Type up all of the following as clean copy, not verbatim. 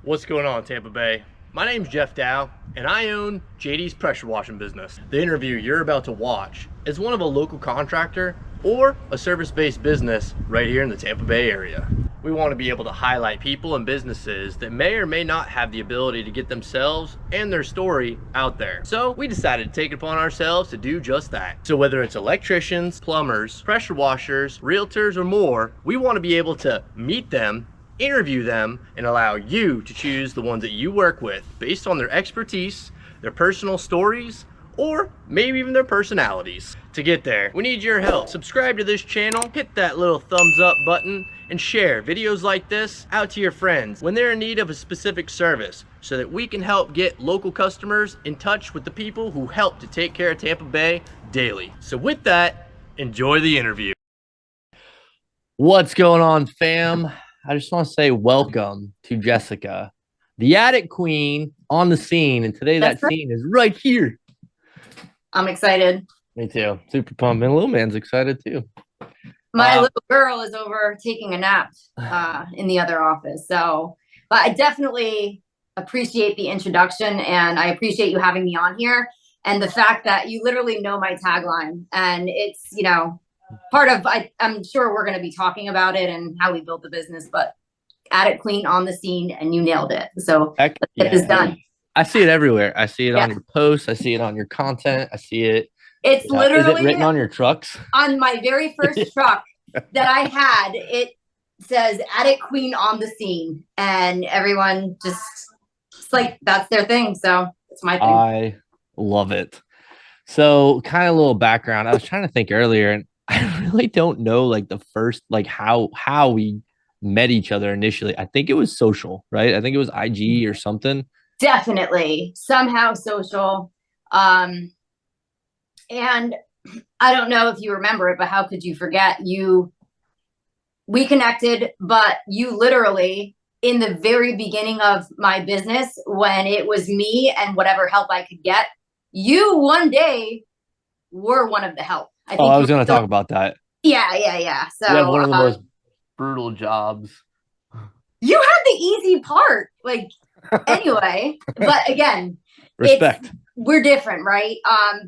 What's going on, Tampa Bay? My name's Jeff Dow, and I own JD's Pressure Washing business. The interview you're about to watch is one of a local contractor or a service-based business right here in the Tampa Bay area. We want to be able to highlight people and businesses that may or may not have the ability to get themselves and their story out there. So we decided to take it upon ourselves to do just that. So whether it's electricians, plumbers, pressure washers, realtors, or more, we want to be able to meet them, interview them, and allow you to choose the ones that you work with based on their expertise, their personal stories, or maybe even their personalities. To get there, we need your help. Subscribe to this channel, hit that little thumbs up button, and share videos like this out to your friends when they're in need of a specific service so that we can help get local customers in touch with the people who help to take care of Tampa Bay daily. So with that, enjoy the interview. What's going on, fam? I just want to say welcome to Jessica, the attic queen on the scene. And today that scene is right here. I'm excited. Me too. Super pumped. And little man's excited too. My little girl is over taking a nap in the other office. So, but I definitely appreciate the introduction, and I appreciate you having me on here. And the fact that you literally know my tagline, and it's, you know, part of, I'm sure we're going to be talking about it and how we built the business, but attic queen on the scene, and you nailed it. So let's get this done. I see it everywhere. I see it on your posts. I see it on your content. I see it. It's literally is it written on your trucks? On my very first truck that I had, it says attic queen on the scene, and everyone just, it's like, that's their thing. So it's my thing. I love it. So kind of a little background. I was trying to think earlier, and I really don't know like the first, like how we met each other initially. I think it was social, right? I think it was IG or something. Definitely somehow social. And I don't know if you remember it, but how could you forget? We connected, but you literally, in the very beginning of my business, when it was me and whatever help I could get, you one day were one of the help. I was going to talk about that. Yeah. So you have one of the most brutal jobs. You had the easy part, like, anyway. But again, respect. We're different, right?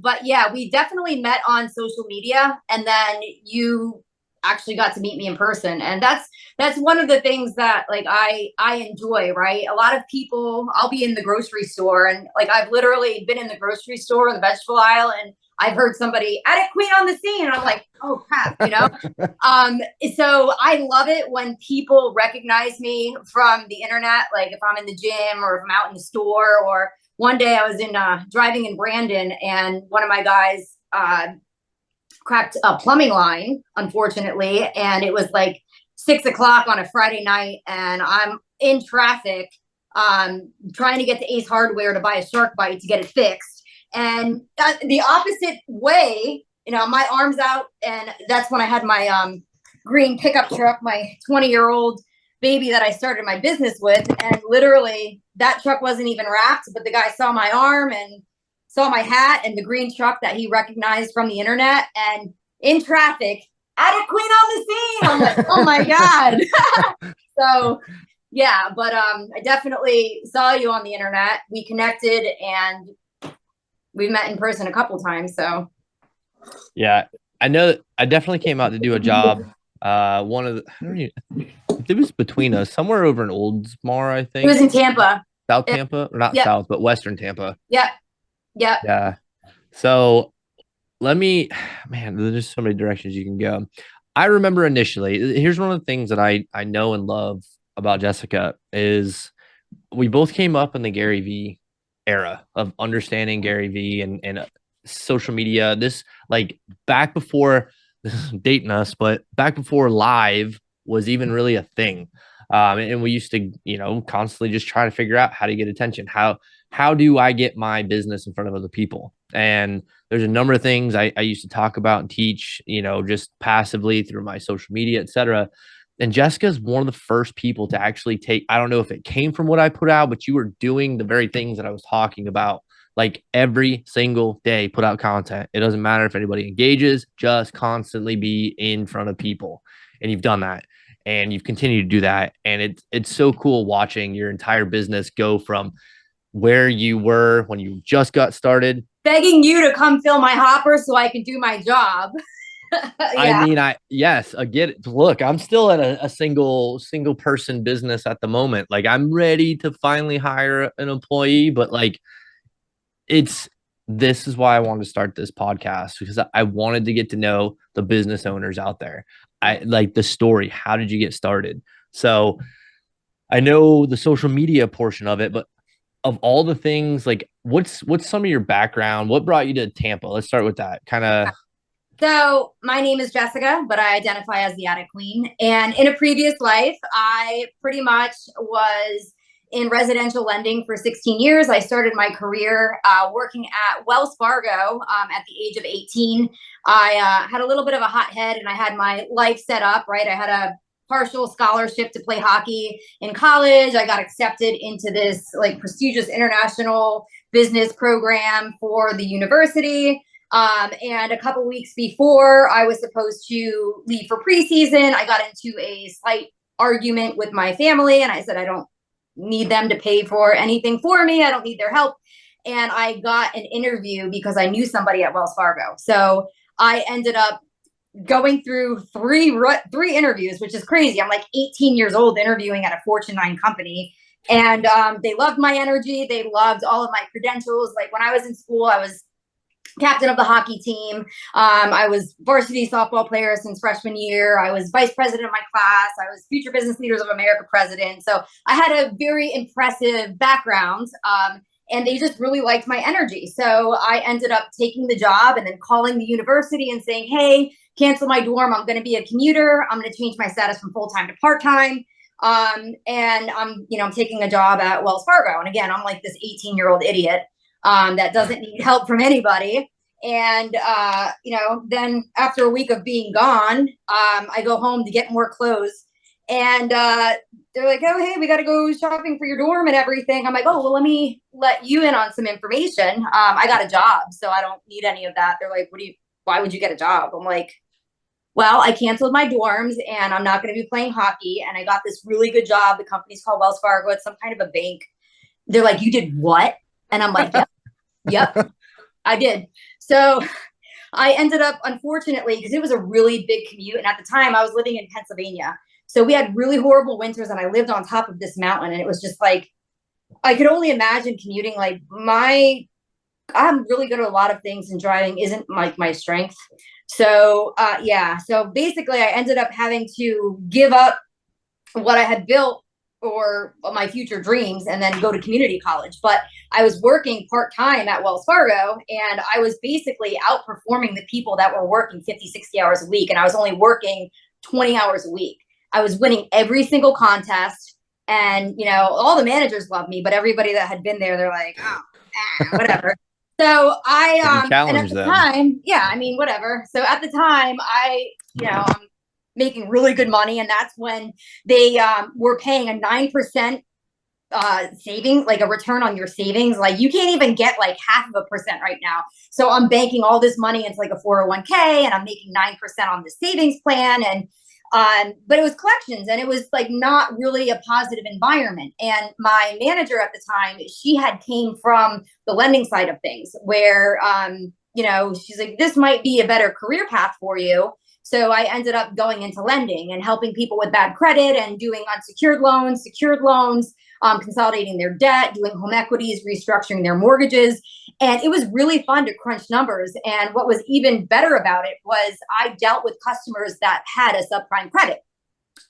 But yeah, we definitely met on social media, and then you actually got to meet me in person, and that's one of the things that like I enjoy, right? A lot of people, I'll be in the grocery store, and like I've literally been in the grocery store in the vegetable aisle, and I've heard somebody attic queen on the scene, and I'm like, oh crap, you know. So I love it when people recognize me from the internet, like if I'm in the gym or if I'm out in the store. Or one day I was driving in Brandon, and one of my guys cracked a plumbing line, unfortunately, and it was like 6 o'clock on a Friday night, and I'm in traffic trying to get to Ace Hardware to buy a shark bite to get it fixed. And the opposite way, you know, my arms out, and that's when I had my green pickup truck, my 20-year-old baby that I started my business with, and literally that truck wasn't even wrapped, but the guy saw my arm and saw my hat and the green truck that he recognized from the internet, and in traffic, attic queen on the scene. I'm like, oh my God. So yeah, but I definitely saw you on the internet. We connected, and we met in person a couple times. So yeah, I know I definitely came out to do a job. One of the, it was between us, somewhere over in Oldsmar, I think. It was in Tampa. South Tampa, or not South, but Western Tampa. Yep. Yeah. So man, there's just so many directions you can go. I remember initially, here's one of the things that I know and love about Jessica is we both came up in the Gary V era of understanding Gary V and social media. This like back before, this is dating us, but back before live was even really a thing. And we used to, you know, constantly just try to figure out how to get attention. How do I get my business in front of other people? And there's a number of things I used to talk about and teach, you know, just passively through my social media, etc. And Jessica's one of the first people to actually take, I don't know if it came from what I put out, but you were doing the very things that I was talking about, like every single day, put out content. It doesn't matter if anybody engages, just constantly be in front of people. And you've done that. and you've continued to do that. And it's so cool watching your entire business go from where you were when you just got started. Begging you to come fill my hopper so I can do my job. I Yeah. mean, yes, I get it. Look, I'm still at a single person business at the moment. Like, I'm ready to finally hire an employee, but like, it's this is why I wanted to start this podcast, because I wanted to get to know the business owners out there. I like the story. How did you get started? So I know the social media portion of it, but of all the things, like what's some of your background? What brought you to Tampa? Let's start with that. Kind of. So my name is Jessica, but I identify as the attic queen. And in a previous life, I pretty much was in residential lending for 16 years. I started my career working at Wells Fargo at the age of 18. I had a little bit of a hot head and I had my life set up, right? I had a partial scholarship to play hockey in college. I got accepted into this like prestigious international business program for the university. And a couple weeks before I was supposed to leave for preseason, I got into a slight argument with my family. And I said, I don't need them to pay for anything for me. I don't need their help. And I got an interview because I knew somebody at Wells Fargo. So I ended up going through three interviews, which is crazy. I'm like 18 years old interviewing at a Fortune 9 company. And they loved my energy. They loved all of my credentials. Like when I was in school, I was captain of the hockey team. I was varsity softball player since freshman year. I was vice president of my class. I was Future Business Leaders of America president. So I had a very impressive background. And they just really liked my energy. So I ended up taking the job and then calling the university and saying, hey, cancel my dorm. I'm going to be a commuter. I'm going to change my status from full-time to part-time. And I'm taking a job at Wells Fargo. And again, I'm like this 18-year-old idiot that doesn't need help from anybody. And, then after a week of being gone, I go home to get more clothes. And they're like, oh, hey, we got to go shopping for your dorm and everything. I'm like, oh, well, let me let you in on some information. I got a job, so I don't need any of that. They're like, why would you get a job? I'm like, well, I canceled my dorms and I'm not going to be playing hockey. And I got this really good job. The company's called Wells Fargo. It's some kind of a bank. They're like, you did what? And I'm like, yep, I did. So I ended up, unfortunately, because it was a really big commute. And at the time I was living in Pennsylvania. So we had really horrible winters and I lived on top of this mountain. And it was just like, I could only imagine commuting. Like I'm really good at a lot of things and driving isn't like my strength. So so basically I ended up having to give up what I had built or my future dreams and then go to community college. But I was working part-time at Wells Fargo and I was basically outperforming the people that were working 50, 60 hours a week. And I was only working 20 hours a week. I was winning every single contest and, all the managers loved me, but everybody that had been there, they're like, oh, whatever. So and at the time, whatever. So at the time I'm making really good money. And that's when they were paying a 9% saving, like a return on your savings. Like you can't even get like 0.5% right now. So I'm banking all this money into like a 401k and I'm making 9% on the savings plan. And but it was collections and it was like not really a positive environment. And my manager at the time, she had came from the lending side of things where, she's like, this might be a better career path for you. So I ended up going into lending and helping people with bad credit and doing unsecured loans, secured loans, consolidating their debt, doing home equities, restructuring their mortgages. And it was really fun to crunch numbers. And what was even better about it was I dealt with customers that had a subprime credit.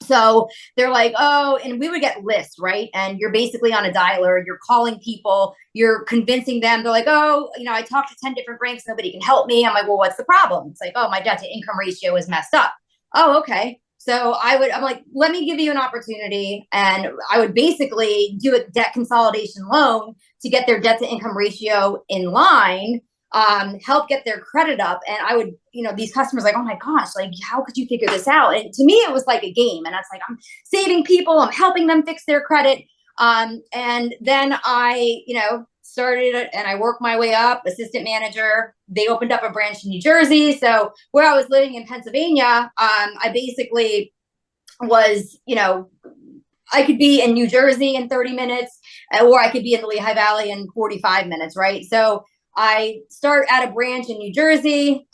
So they're like, oh, and we would get lists, right? And you're basically on a dialer, you're calling people, you're convincing them. They're like, oh, I talked to 10 different banks, nobody can help me. I'm like, well, what's the problem? It's like, oh, my debt to income ratio is messed up. Oh, okay. So I'm like, let me give you an opportunity. And I would basically do a debt consolidation loan to get their debt to income ratio in line, help get their credit up. And I would, these customers like, oh my gosh, like, how could you figure this out? And to me, it was like a game. And I was like, I'm saving people, I'm helping them fix their credit. And then I, started and I worked my way up, assistant manager. They opened up a branch in New Jersey. So where I was living in Pennsylvania, I basically was, I could be in New Jersey in 30 minutes, or I could be in the Lehigh Valley in 45 minutes, right? So I start at a branch in New Jersey,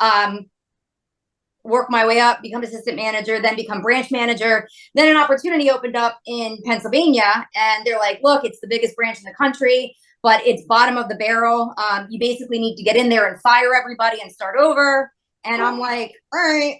work my way up, become assistant manager, then become branch manager. Then an opportunity opened up in Pennsylvania, and they're like, look, it's the biggest branch in the country, but it's bottom of the barrel. You basically need to get in there and fire everybody and start over. And I'm like, all right,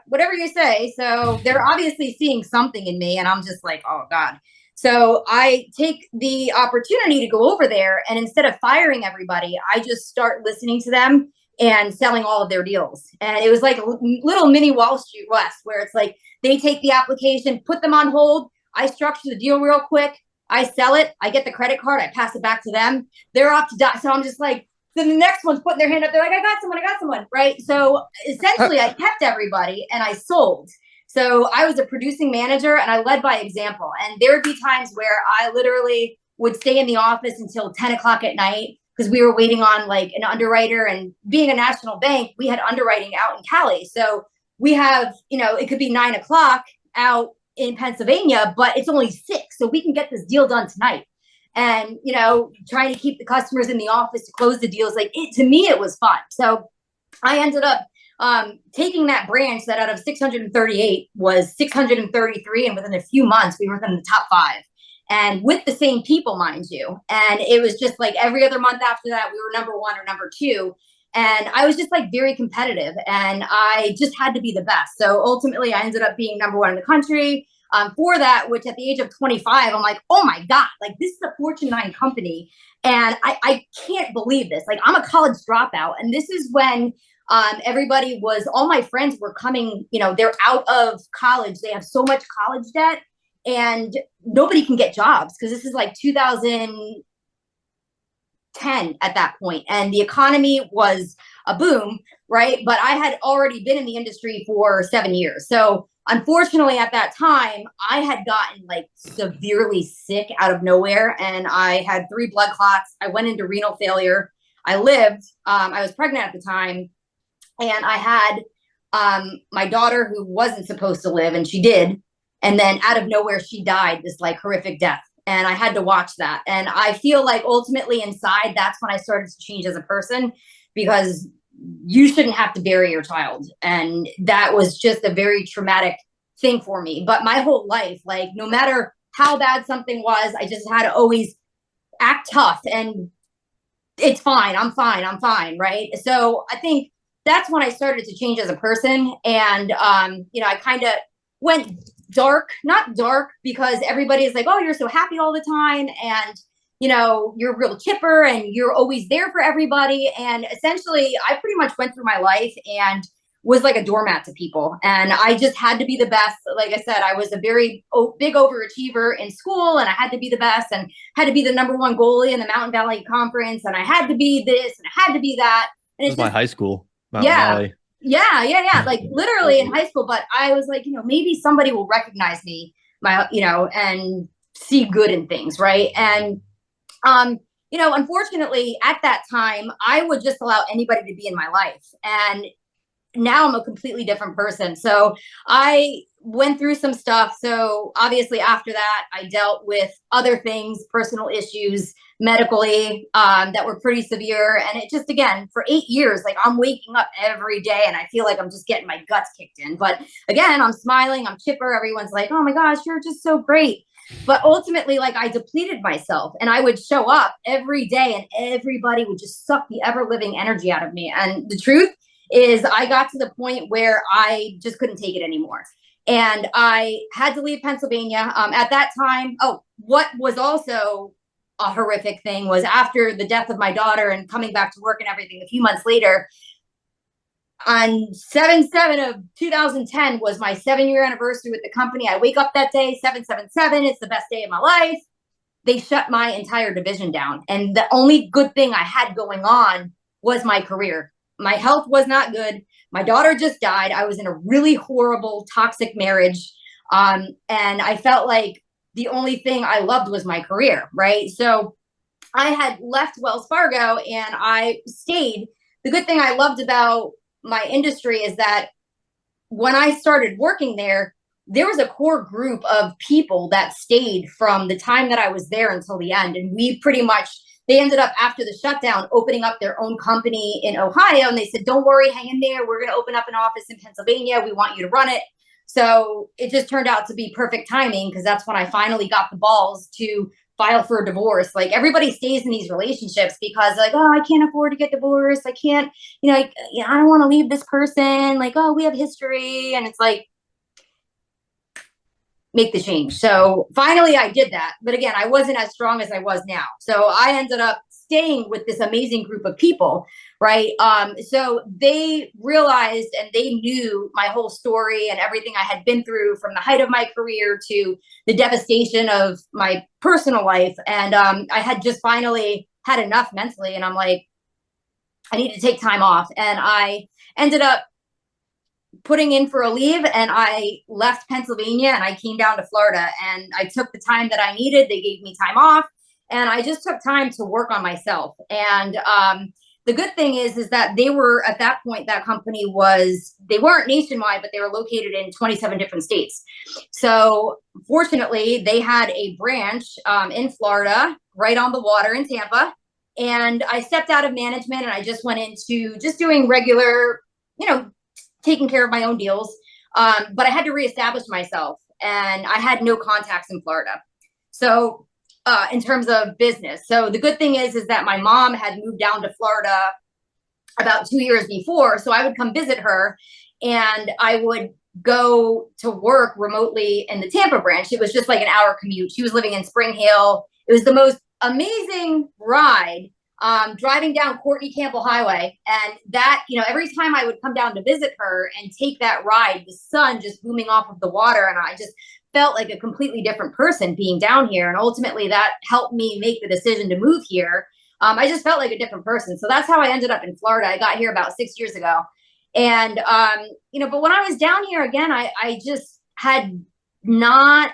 whatever you say. So they're obviously seeing something in me, and I'm just like, oh God. So I take the opportunity to go over there, and instead of firing everybody, I just start listening to them and selling all of their deals. And it was like a little mini Wall Street West, where it's like they take the application, put them on hold. I structure the deal real quick. I sell it. I get the credit card. I pass it back to them. They're off to die. So I'm just like, then the next one's putting their hand up. They're like, I got someone, right? So essentially I kept everybody and I sold. So I was a producing manager and I led by example. And there would be times where I literally would stay in the office until 10 o'clock at night because we were waiting on like an underwriter, and being a national bank, we had underwriting out in Cali. So we have, it could be 9 o'clock out in Pennsylvania, but it's only 6. So we can get this deal done tonight. And, trying to keep the customers in the office to close the deals, to me, it was fun. So I ended up taking that branch that out of 638 was 633. And within a few months, we were within the top 5. And with the same people, mind you. And it was just like every other month after that, we were number 1 or number 2. And I was just like very competitive, and I just had to be the best. So ultimately, I ended up being number 1 in the country for that, which at the age of 25, I'm like, oh my God, like this is a Fortune 9 company. And I can't believe this. Like, I'm a college dropout. And this is when everybody was, all my friends were coming, they're out of college. They have so much college debt, and nobody can get jobs because this is like 2010 at that point, and the economy was a boom, right? But I had already been in the industry for 7 years. So unfortunately at that time, I had gotten like severely sick out of nowhere, and I had 3 blood clots. I went into renal failure. I lived, I was pregnant at the time, and I had my daughter who wasn't supposed to live, and she did. And then out of nowhere, she died this like horrific death. And I had to watch that. And I feel like ultimately inside, that's when I started to change as a person, because you shouldn't have to bury your child. And that was just a very traumatic thing for me. But my whole life, like no matter how bad something was, I just had to always act tough and it's fine. I'm fine. Right. So I think that's when I started to change as a person. And, I kind of went not dark because everybody is like, oh, you're so happy all the time. And, you're real chipper and you're always there for everybody. And essentially I pretty much went through my life and was like a doormat to people. And I just had to be the best. Like I said, I was a very big overachiever in school, and I had to be the best and had to be the number 1 goalie in the Mountain Valley Conference. And I had to be this and I had to be that. And it's my high school. Mountain yeah. Valley. Yeah. Like literally in high school. But I was like, maybe somebody will recognize me, and see good in things. Right. And, unfortunately at that time, I would just allow anybody to be in my life. And now I'm a completely different person. So I went through some stuff. So obviously after that, I dealt with other things, personal issues, medically, that were pretty severe. And it just, again, for 8 years, like I'm waking up every day and I feel like I'm just getting my guts kicked in. But again, I'm smiling, I'm chipper. Everyone's like, oh my gosh, you're just so great. But ultimately, like I depleted myself, and I would show up every day and everybody would just suck the ever living energy out of me. And the truth is I got to the point where I just couldn't take it anymore. And I had to leave Pennsylvania at that time. Oh, what was also a horrific thing was after the death of my daughter and coming back to work and everything, a few months later, on 7/7 of 2010 was my 7-year anniversary with the company. I wake up that day, 7/7/7. It's the best day of my life. They shut my entire division down. And the only good thing I had going on was my career. My health was not good. My daughter just died. I was in a really horrible, toxic marriage. And I felt like the only thing I loved was my career, right? So I had left Wells Fargo and I stayed. The good thing I loved about my industry is that when I started working there, there was a core group of people that stayed from the time that I was there until the end. And we pretty much, they ended up after the shutdown opening up their own company in Ohio. And they said, don't worry, hang in there. We're going to open up an office in Pennsylvania. We want you to run it. So it just turned out to be perfect timing, because that's when I finally got the balls to file for a divorce. Like, everybody stays in these relationships because like, oh, I can't afford to get divorced. I can't, I don't want to leave this person. Like, oh, we have history. And it's like, make the change. So finally I did that. But again, I wasn't as strong as I was now. So I ended up staying with this amazing group of people, right? So they realized and they knew my whole story and everything I had been through, from the height of my career to the devastation of my personal life. And I had just finally had enough mentally. And I'm like, I need to take time off. And I ended up putting in for a leave, and I left Pennsylvania and I came down to Florida, and I took the time that I needed. They gave me time off, and I just took time to work on myself. And the good thing is that they were, at that point, that company was, they weren't nationwide, but they were located in 27 different states. So fortunately, they had a branch in Florida, right on the water in Tampa. And I stepped out of management and I just went into just doing regular, taking care of my own deals. But I had to reestablish myself, and I had no contacts in Florida. So in terms of business. So the good thing is that my mom had moved down to Florida about 2 years before. So I would come visit her, and I would go to work remotely in the Tampa branch. It was just like an hour commute. She was living in Spring Hill. It was the most amazing ride. Driving down Courtney Campbell Highway, and that, every time I would come down to visit her and take that ride, the sun just booming off of the water, and I just felt like a completely different person being down here. And ultimately that helped me make the decision to move here. I just felt like a different person. So that's how I ended up in Florida. I got here about 6 years ago. And, but when I was down here again, I just had not,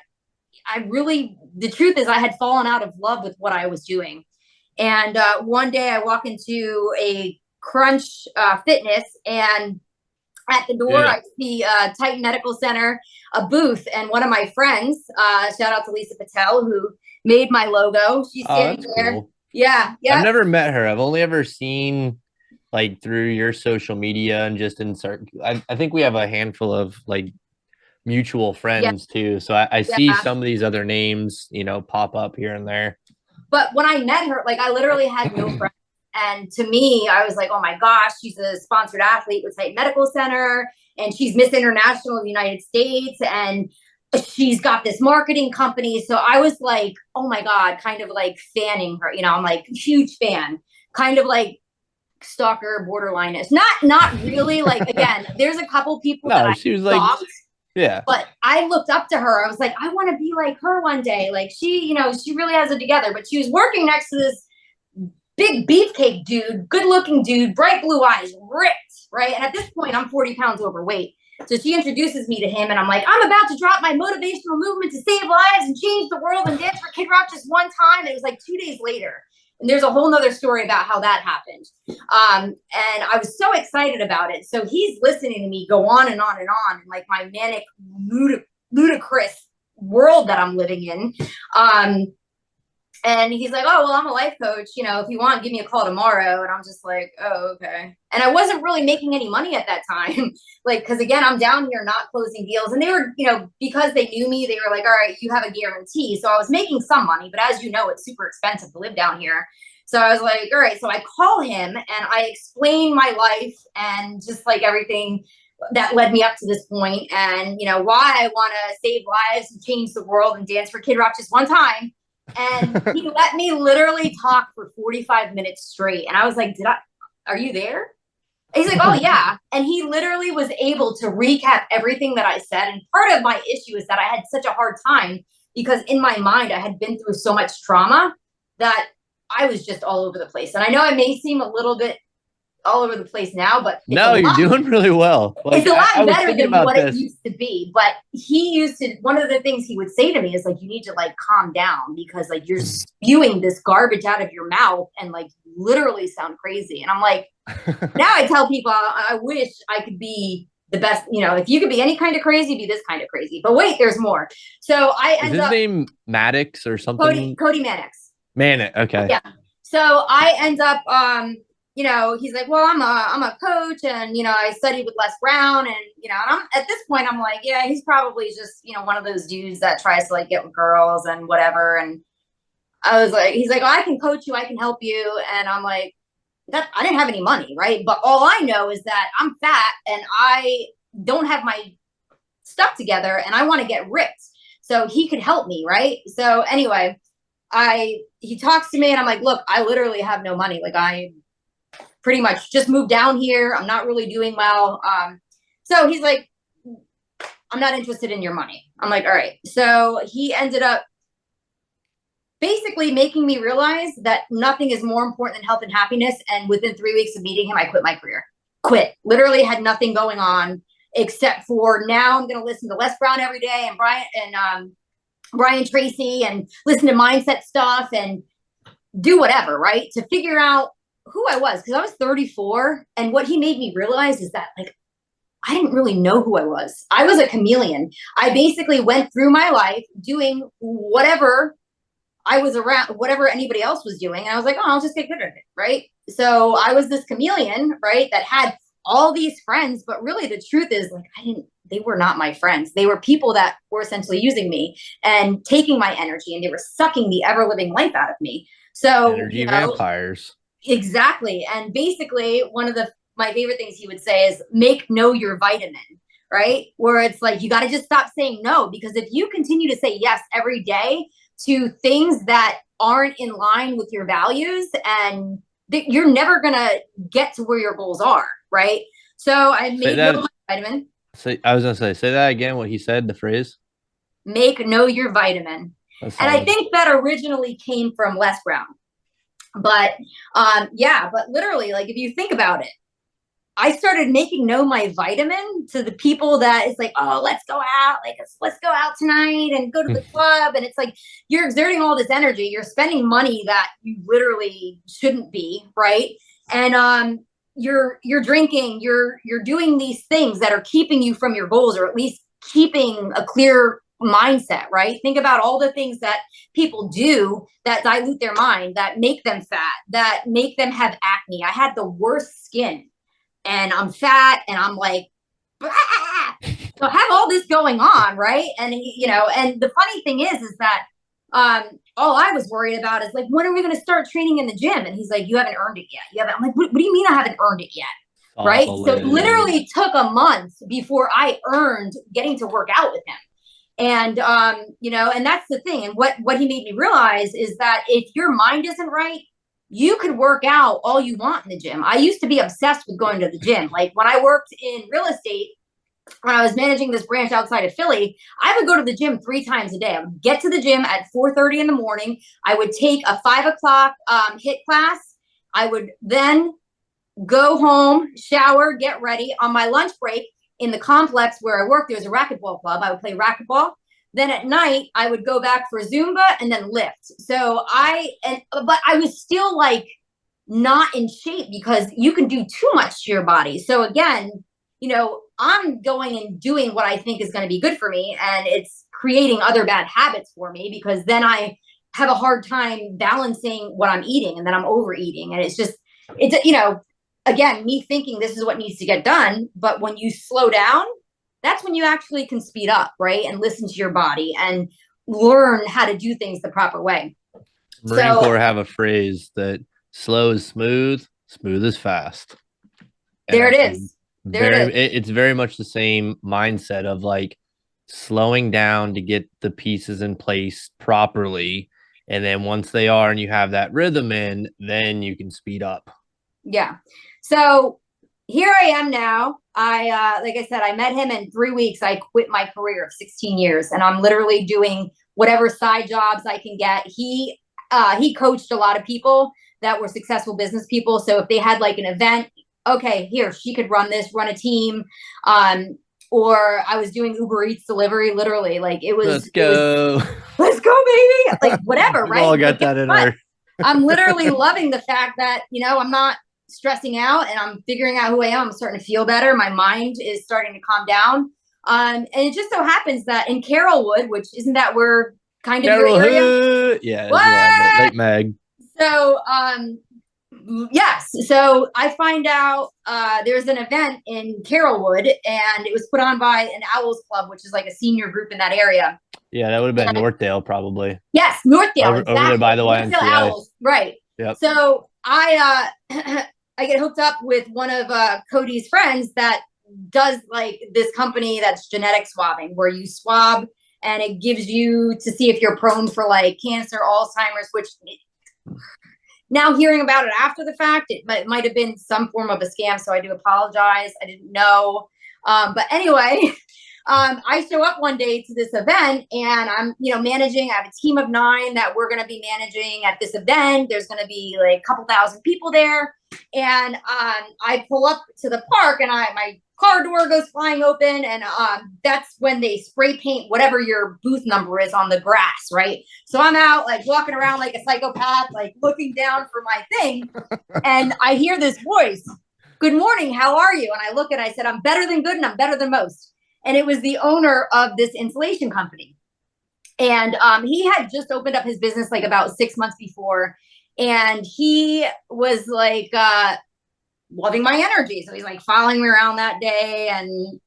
the truth is I had fallen out of love with what I was doing. And one day I walk into a Crunch Fitness, and at the door I see Titan Medical Center, a booth, and one of my friends, shout out to Lisa Patel, who made my logo. She's standing there. Cool. Yeah. I've never met her. I've only ever seen like through your social media and just insert. I think we have a handful of like mutual friends too. So I see some of these other names, pop up here and there. But when I met her, like, I literally had no friends. And to me, I was like, oh my gosh, she's a sponsored athlete with Titan Medical Center, and she's Miss International of the United States, and she's got this marketing company. So I was like, oh my God, kind of like fanning her. I'm like, huge fan, kind of like stalker, borderline-ish. Not really. Like, again, there's a couple people that she was stalked. Like, yeah. But I looked up to her. I was like, I want to be like her one day. Like, she really has it together. But she was working next to this big beefcake dude, good looking dude, bright blue eyes, ripped, right? And at this point, I'm 40 pounds overweight. So she introduces me to him, and I'm like, I'm about to drop my motivational movement to save lives and change the world and dance for Kid Rock just one time. It was like 2 days later. And there's a whole nother story about how that happened. And I was so excited about it. So he's listening to me go on and on and on, like my manic, ludicrous world that I'm living in. And he's like, oh, well, I'm a life coach. If you want, give me a call tomorrow. And I'm just like, oh, okay. And I wasn't really making any money at that time. Like, because again, I'm down here not closing deals. And they were, because they knew me, they were like, all right, you have a guarantee. So I was making some money, but as you know, it's super expensive to live down here. So I was like, all right. So I call him and I explain my life and just like everything that led me up to this point, and, why I want to save lives and change the world and dance for Kid Rock just one time. And he let me literally talk for 45 minutes straight. And I was like, are you there? And he's like, oh yeah. And he literally was able to recap everything that I said. And part of my issue is that I had such a hard time because in my mind, I had been through so much trauma that I was just all over the place. And I know it may seem a little bit all over the place now, but no, you're doing really well. Like, it's a lot better than what it used to be. But he used to, one of the things he would say to me is like, you need to like calm down because like you're spewing this garbage out of your mouth and like literally sound crazy. And I'm like, now I tell people I wish I could be the best, if you could be any kind of crazy, be this kind of crazy. But wait, there's more. So I Is end his up name Maddox or something? Cody Mannix. Man, okay. Yeah. So I end up, he's like, well, I'm a coach, and I studied with Les Brown, and and I'm at this point, I'm like, yeah, he's probably just one of those dudes that tries to like get with girls and whatever. And I was like, he's like, oh, I can coach you, I can help you, and I'm like, that I didn't have any money, right? But all I know is that I'm fat and I don't have my stuff together, and I want to get ripped, so he could help me, right? So anyway, he talks to me, and I'm like, look, I literally have no money. Like, I pretty much just moved down here. I'm not really doing well. So he's like, I'm not interested in your money. I'm like, all right. So he ended up basically making me realize that nothing is more important than health and happiness. And within 3 weeks of meeting him, I quit my career. Literally had nothing going on except for now I'm going to listen to Les Brown every day, and Brian Tracy, and listen to mindset stuff and do whatever, right? To figure out who I was, because I was 34. And what he made me realize is that, like, I didn't really know who I was. I was a chameleon. I basically went through my life doing whatever I was around, whatever anybody else was doing. And I was like, oh, I'll just get good at it, right? So I was this chameleon, right, that had all these friends, but really the truth is, like, they were not my friends. They were people that were essentially using me and taking my energy, and they were sucking the ever-living life out of me. So energy vampires. Exactly. And basically, one of my favorite things he would say is know your vitamin, right? Where it's like, you got to just stop saying no, because if you continue to say yes every day to things that aren't in line with your values, and you're never going to get to where your goals are, right? So I made know my vitamin. I was going to say that again, what he said, the phrase. Know your vitamin. And I think that originally came from Les Brown. But but literally, like, if you think about it, I started know my vitamin to the people that it's like, oh, let's go out, like, let's go out tonight and go to the club. And it's like, you're exerting all this energy, you're spending money that you literally shouldn't be, right? And you're drinking, you're doing these things that are keeping you from your goals, or at least keeping a clear mindset, right? Think about all the things that people do that dilute their mind, that make them fat, that make them have acne. I had the worst skin, and I'm fat, and I'm like, bah! So I have all this going on, right? And and the funny thing is that all I was worried about is, like, when are we going to start training in the gym? And he's like, you haven't earned it yet. I'm like, what do you mean I haven't earned it yet? Right? So it literally took a month before I earned getting to work out with him. And, and that's the thing. And what he made me realize is that if your mind isn't right, you could work out all you want in the gym. I used to be obsessed with going to the gym. Like, when I worked in real estate, when I was managing this branch outside of Philly, I would go to the gym 3 times a day. I would get to the gym at 4:30 in the morning. I would take a 5 o'clock HIIT class. I would then go home, shower, get ready. On my lunch break, in the complex where I worked, there was a racquetball club. I would play racquetball. Then at night, I would go back for Zumba and then lift. So but I was still, like, not in shape, because you can do too much to your body. So again, I'm going and doing what I think is going to be good for me, and it's creating other bad habits for me, because then I have a hard time balancing what I'm eating, and then I'm overeating. And it's again, me thinking this is what needs to get done. But when you slow down, that's when you actually can speed up, right? And listen to your body and learn how to do things the proper way. Marine Corps have a phrase that slow is smooth, smooth is fast. There it is. It's very much the same mindset of, like, slowing down to get the pieces in place properly. And then once they are, and you have that rhythm in, then you can speed up. Yeah. So here I am now. Like I said, I met him in 3 weeks. I quit my career of 16 years, and I'm literally doing whatever side jobs I can get. He coached a lot of people that were successful business people. So if they had, like, an event, okay, here, she could run a team. Or I was doing Uber Eats delivery, literally. Like, it was, let's go, baby. Like, whatever, right? All got that in there. I'm literally loving the fact that, I'm not stressing out and I'm figuring out who I am. I'm starting to feel better. My mind is starting to calm down. And it just so happens that in Carrollwood, which isn't that where kind of your area? Yeah, what? Lake Meg. So, yes. So I find out there's an event in Carrollwood, and it was put on by an Owls Club, which is like a senior group in that area. Yeah, that would have been Northdale, probably. Yes, Northdale, over there by the Northdale YMCA. Owls, right? Yep. So I I get hooked up with one of Cody's friends that does like this company that's genetic swabbing, where you swab and it gives you to see if you're prone for like cancer, Alzheimer's, which now hearing about it after the fact, it might have been some form of a scam. So I do apologize. I didn't know. But anyway, I show up one day to this event and I'm, managing. I have a team of 9 that we're going to be managing at this event. There's going to be like a couple thousand people there. And I pull up to the park and my car door goes flying open. And that's when they spray paint whatever your booth number is on the grass, right? So I'm out like walking around like a psychopath, like looking down for my thing. And I hear this voice, "Good morning, how are you?" And I look and I said, "I'm better than good and I'm better than most." And it was the owner of this insulation company. And he had just opened up his business like about 6 months before. And he was like loving my energy. So he's like following me around that day. And,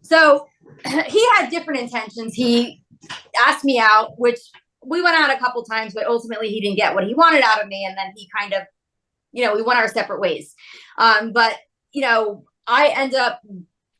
so he had different intentions. He asked me out, which we went out a couple times, but ultimately he didn't get what he wanted out of me. And then he kind of, we went our separate ways. But, I end up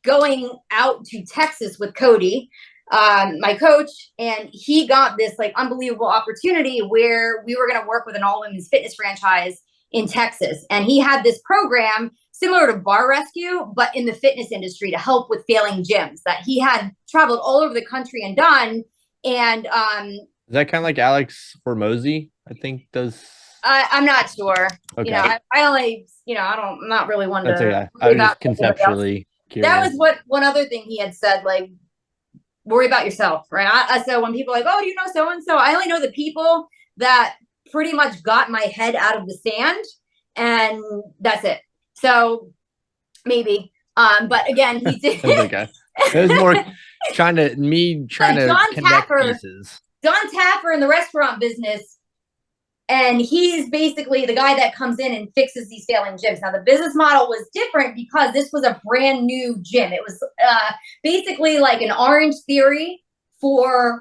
going out to Texas with Cody, my coach, and he got this like unbelievable opportunity where we were going to work with an all-women's fitness franchise in Texas. And he had this program similar to Bar Rescue, but in the fitness industry to help with failing gyms that he had traveled all over the country and done. And is that kind of like Alex Hormozy, I think does? I'm not sure. Okay. I only, I'm not really one That's to. okay. I was just conceptually curious. That was one other thing he had said, like, worry about yourself, right? So when people are like, "Oh, do you know so-and-so?" I only know the people that pretty much got my head out of the sand, and that's it. So maybe, but again, he did. Okay. It was more trying to connect pieces. John Taffer in the restaurant business. And he's basically the guy that comes in and fixes these failing gyms. Now, the business model was different because this was a brand new gym. It was basically like an Orange Theory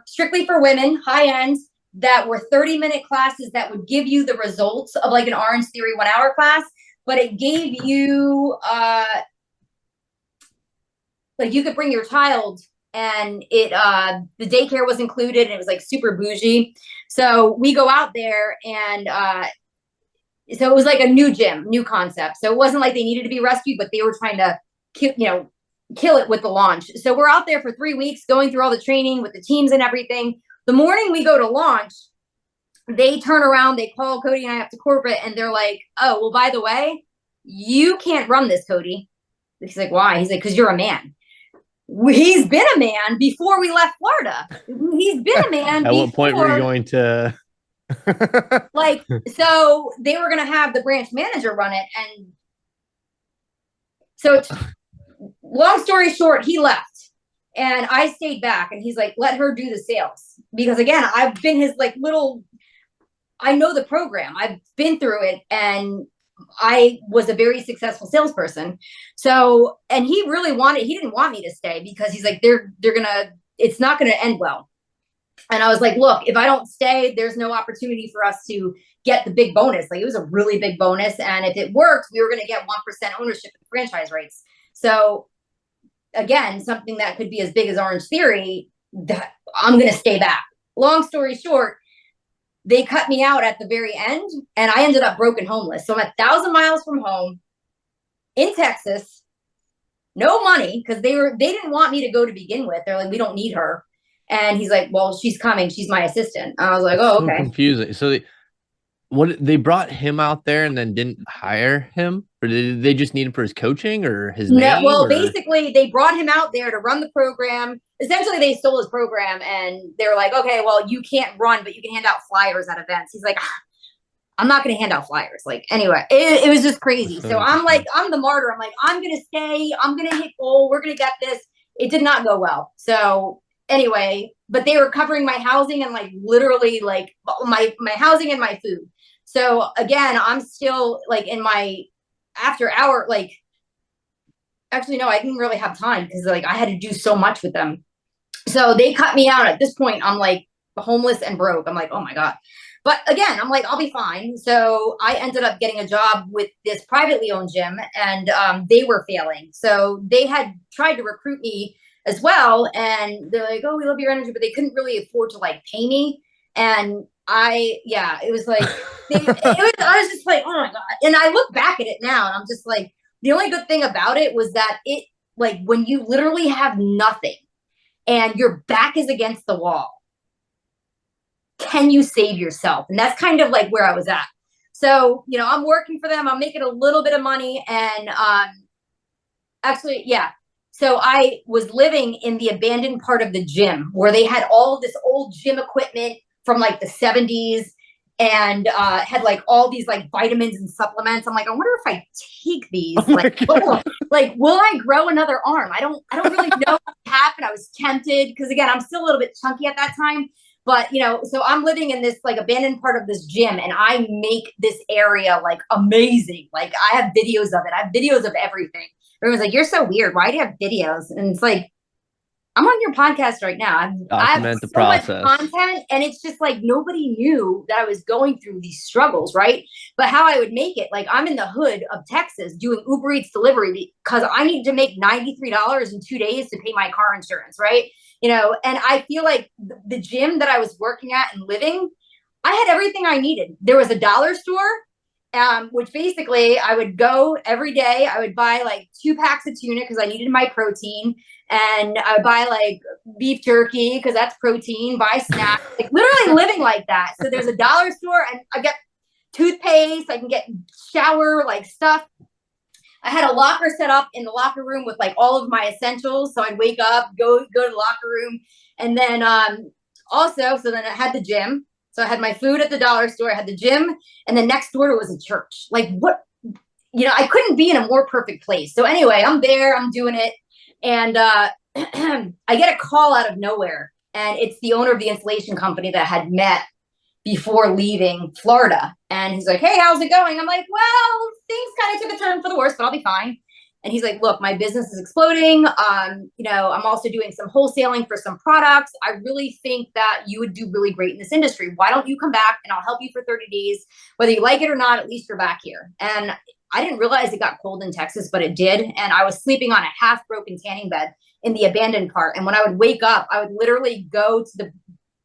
strictly for women, high end, that were 30-minute classes that would give you the results of like an Orange Theory 1-hour class. But it gave you, like you could bring your child and the daycare was included and it was like super bougie. So we go out there and so it was like a new gym, new concept. So it wasn't like they needed to be rescued, but they were trying to kill it with the launch. So we're out there for 3 weeks going through all the training with the teams and everything. The morning we go to launch, they turn around, they call Cody and I up to corporate and they're like, "Oh, well, by the way, you can't run this, Cody." He's like, "Why?" He's like, "Because you're a man." He's been a man before we left Florida. He's been a man. At what point were you going to? Like, so they were going to have the branch manager run it. And so long story short, he left and I stayed back and he's like, "Let her do the sales." Because again, I've been his like I know the program. I've been through it and I was a very successful salesperson. So, and he didn't want me to stay because he's like, it's not going to end well. And I was like, "Look, if I don't stay, there's no opportunity for us to get the big bonus." Like it was a really big bonus. And if it worked, we were going to get 1% ownership of the franchise rights. So again, something that could be as big as Orange Theory, that I'm going to stay back. Long story short, they cut me out at the very end and I ended up broken homeless. So I'm 1,000 miles from home in Texas, no money because they didn't want me to go to begin with. They're like, "We don't need her." And he's like, "Well, she's coming. She's my assistant." I was like, "Oh, okay." So confusing. So they brought him out there and then didn't hire him, or did they just need him for his coaching or his name? Well, basically they brought him out there to run the program. Essentially they stole his program and they were like, "Okay, well, you can't run, but you can hand out flyers at events." He's like, I'm not going to hand out flyers. Like, anyway, it was just crazy. So So I'm like, I'm the martyr. I'm like, I'm going to stay. I'm going to hit goal. We're going to get this. It did not go well. So anyway, but they were covering my housing and like literally like my housing and my food. So again, I'm still like in my after hour, like, actually, no, I didn't really have time because like I had to do so much with them. So they cut me out. At this point, I'm like homeless and broke. I'm like, oh my God. But again, I'm like, I'll be fine. So I ended up getting a job with this privately owned gym, and they were failing. So they had tried to recruit me as well. And they're like, oh, we love your energy, but they couldn't really afford to like pay me. And it was like, I was just like, oh my God. And I look back at it now and I'm just like, the only good thing about it was that it, like, when you literally have nothing and your back is against the wall, can you save yourself? And that's kind of like where I was at. So, you know, I'm working for them. I'm making a little bit of money. And actually, yeah. So I was living in the abandoned part of the gym where they had all of this old gym equipment from like the 70s and had like all these like vitamins and supplements. I'm like, I wonder if I take these, like, will I grow another arm? I don't really know what happened. I was tempted because again, I'm still a little bit chunky at that time. But, you know, so I'm living in this like abandoned part of this gym and I make this area like amazing. Like I have videos of it. I have videos of everything. Everyone's like, you're so weird. Why do you have videos? And it's like, I'm on your podcast right now. I have the so process. much content, and it's just like nobody knew that I was going through these struggles, right? But how I would make it, like I'm in the hood of Texas doing Uber Eats delivery because I need to make $93 in 2 days to pay my car insurance, right? You know, and I feel like the gym that I was working at and living, I had everything I needed. There was a dollar store, which basically I would go every day. I would buy like 2 packs of tuna because I needed my protein. And I would buy like beef jerky because that's protein, buy snacks, like literally living like that. So there's a dollar store and I get toothpaste. I can get shower like stuff. I had a locker set up in the locker room with like all of my essentials. So I'd wake up, go to the locker room. And then also, so then I had the gym. So I had my food at the dollar store. I had the gym. And then next door was a church. Like what, you know, I couldn't be in a more perfect place. So anyway, I'm there, I'm doing it. And I get a call out of nowhere. And it's the owner of the installation company that I had met before leaving Florida. And he's like, hey, how's it going? I'm like, well, things kind of took a turn for the worse, but I'll be fine. And he's like, look, my business is exploding. You know, I'm also doing some wholesaling for some products. I really think that you would do really great in this industry. Why don't you come back and I'll help you for 30 days, whether you like it or not, at least you're back here. And I didn't realize it got cold in Texas, but it did. And I was sleeping on a half broken tanning bed in the abandoned part. And when I would wake up, I would literally go to the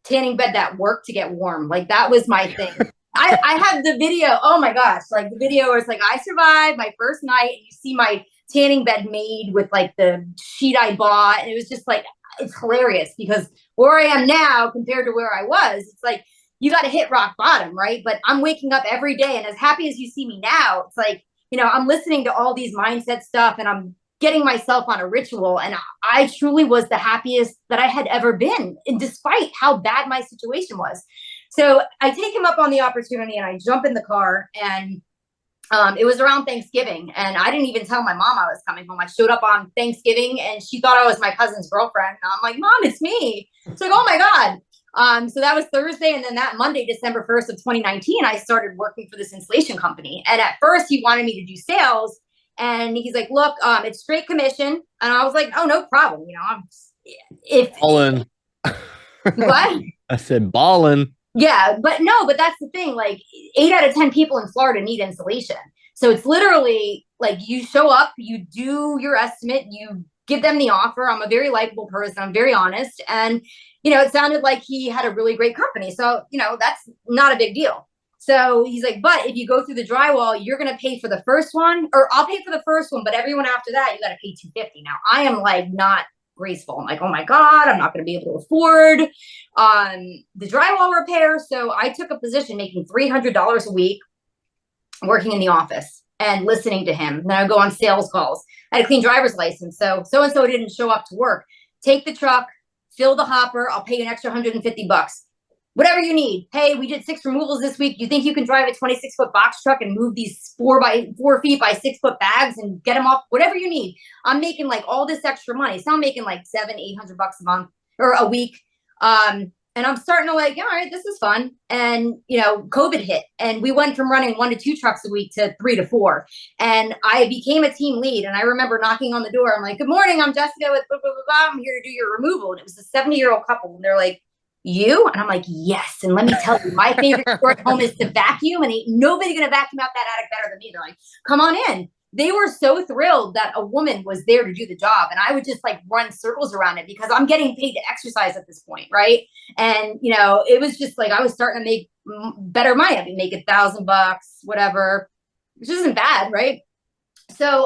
tanning bed that worked to get warm. Like that was my thing. I have the video. Oh my gosh. Like the video was like, I survived my first night. And you see my tanning bed made with like the sheet I bought. And it was just like, it's hilarious because where I am now compared to where I was, it's like, you got to hit rock bottom, right? But I'm waking up every day. And as happy as you see me now, it's like, you know, I'm listening to all these mindset stuff and I'm getting myself on a ritual. And I truly was the happiest that I had ever been, and despite how bad my situation was. So I take him up on the opportunity and I jump in the car and it was around Thanksgiving and I didn't even tell my mom I was coming home. I showed up on Thanksgiving and she thought I was my cousin's girlfriend. And I'm like, Mom, it's me. It's like, oh my God. So that was Thursday. And then that Monday, December 1st of 2019, I started working for this installation company. And at first he wanted me to do sales. And he's like, look, it's straight commission. And I was like, oh, no problem. You know, Ballin'. What? I said ballin'. Yeah, but that's the thing. Like 8 out of 10 people in Florida need installation. So it's literally like you show up, you do your estimate, you give them the offer. I'm a very likable person. I'm very honest. And, you know, it sounded like he had a really great company. So, you know, that's not a big deal. So he's like, but if you go through the drywall, you're going to pay for the first one, or I'll pay for the first one, but everyone after that, you got to pay $250. Now I am like not graceful. I'm like, oh my God, I'm not going to be able to afford the drywall repair. So I took a position making $300 a week working in the office and listening to him. Then I would go on sales calls. I had a clean driver's license. So-and-so didn't show up to work. Take the truck, fill the hopper. I'll pay you an extra $150. whatever you need. Hey, we did 6 removals this week. You think you can drive a 26-foot box truck and move these 4 feet by 6 foot bags and get them off? Whatever you need. I'm making like all this extra money. So I'm making like $700-800 a month or a week. And I'm starting to like, all right, this is fun. And, you know, COVID hit and we went from running 1 to 2 trucks a week to 3 to 4. And I became a team lead. And I remember knocking on the door. I'm like, good morning. I'm Jessica with blah, blah, blah, blah. I'm here to do your removal. And it was a 70-year-old couple. And they're like, you? And I'm like, yes. And let me tell you, my favorite chore at home is to vacuum, and ain't nobody going to vacuum out that attic better than me. They're like, come on in. They were so thrilled that a woman was there to do the job. And I would just like run circles around it because I'm getting paid to exercise at this point. Right. And, you know, it was just like, I was starting to make better money. I mean, make $1,000, whatever, which isn't bad. Right. So,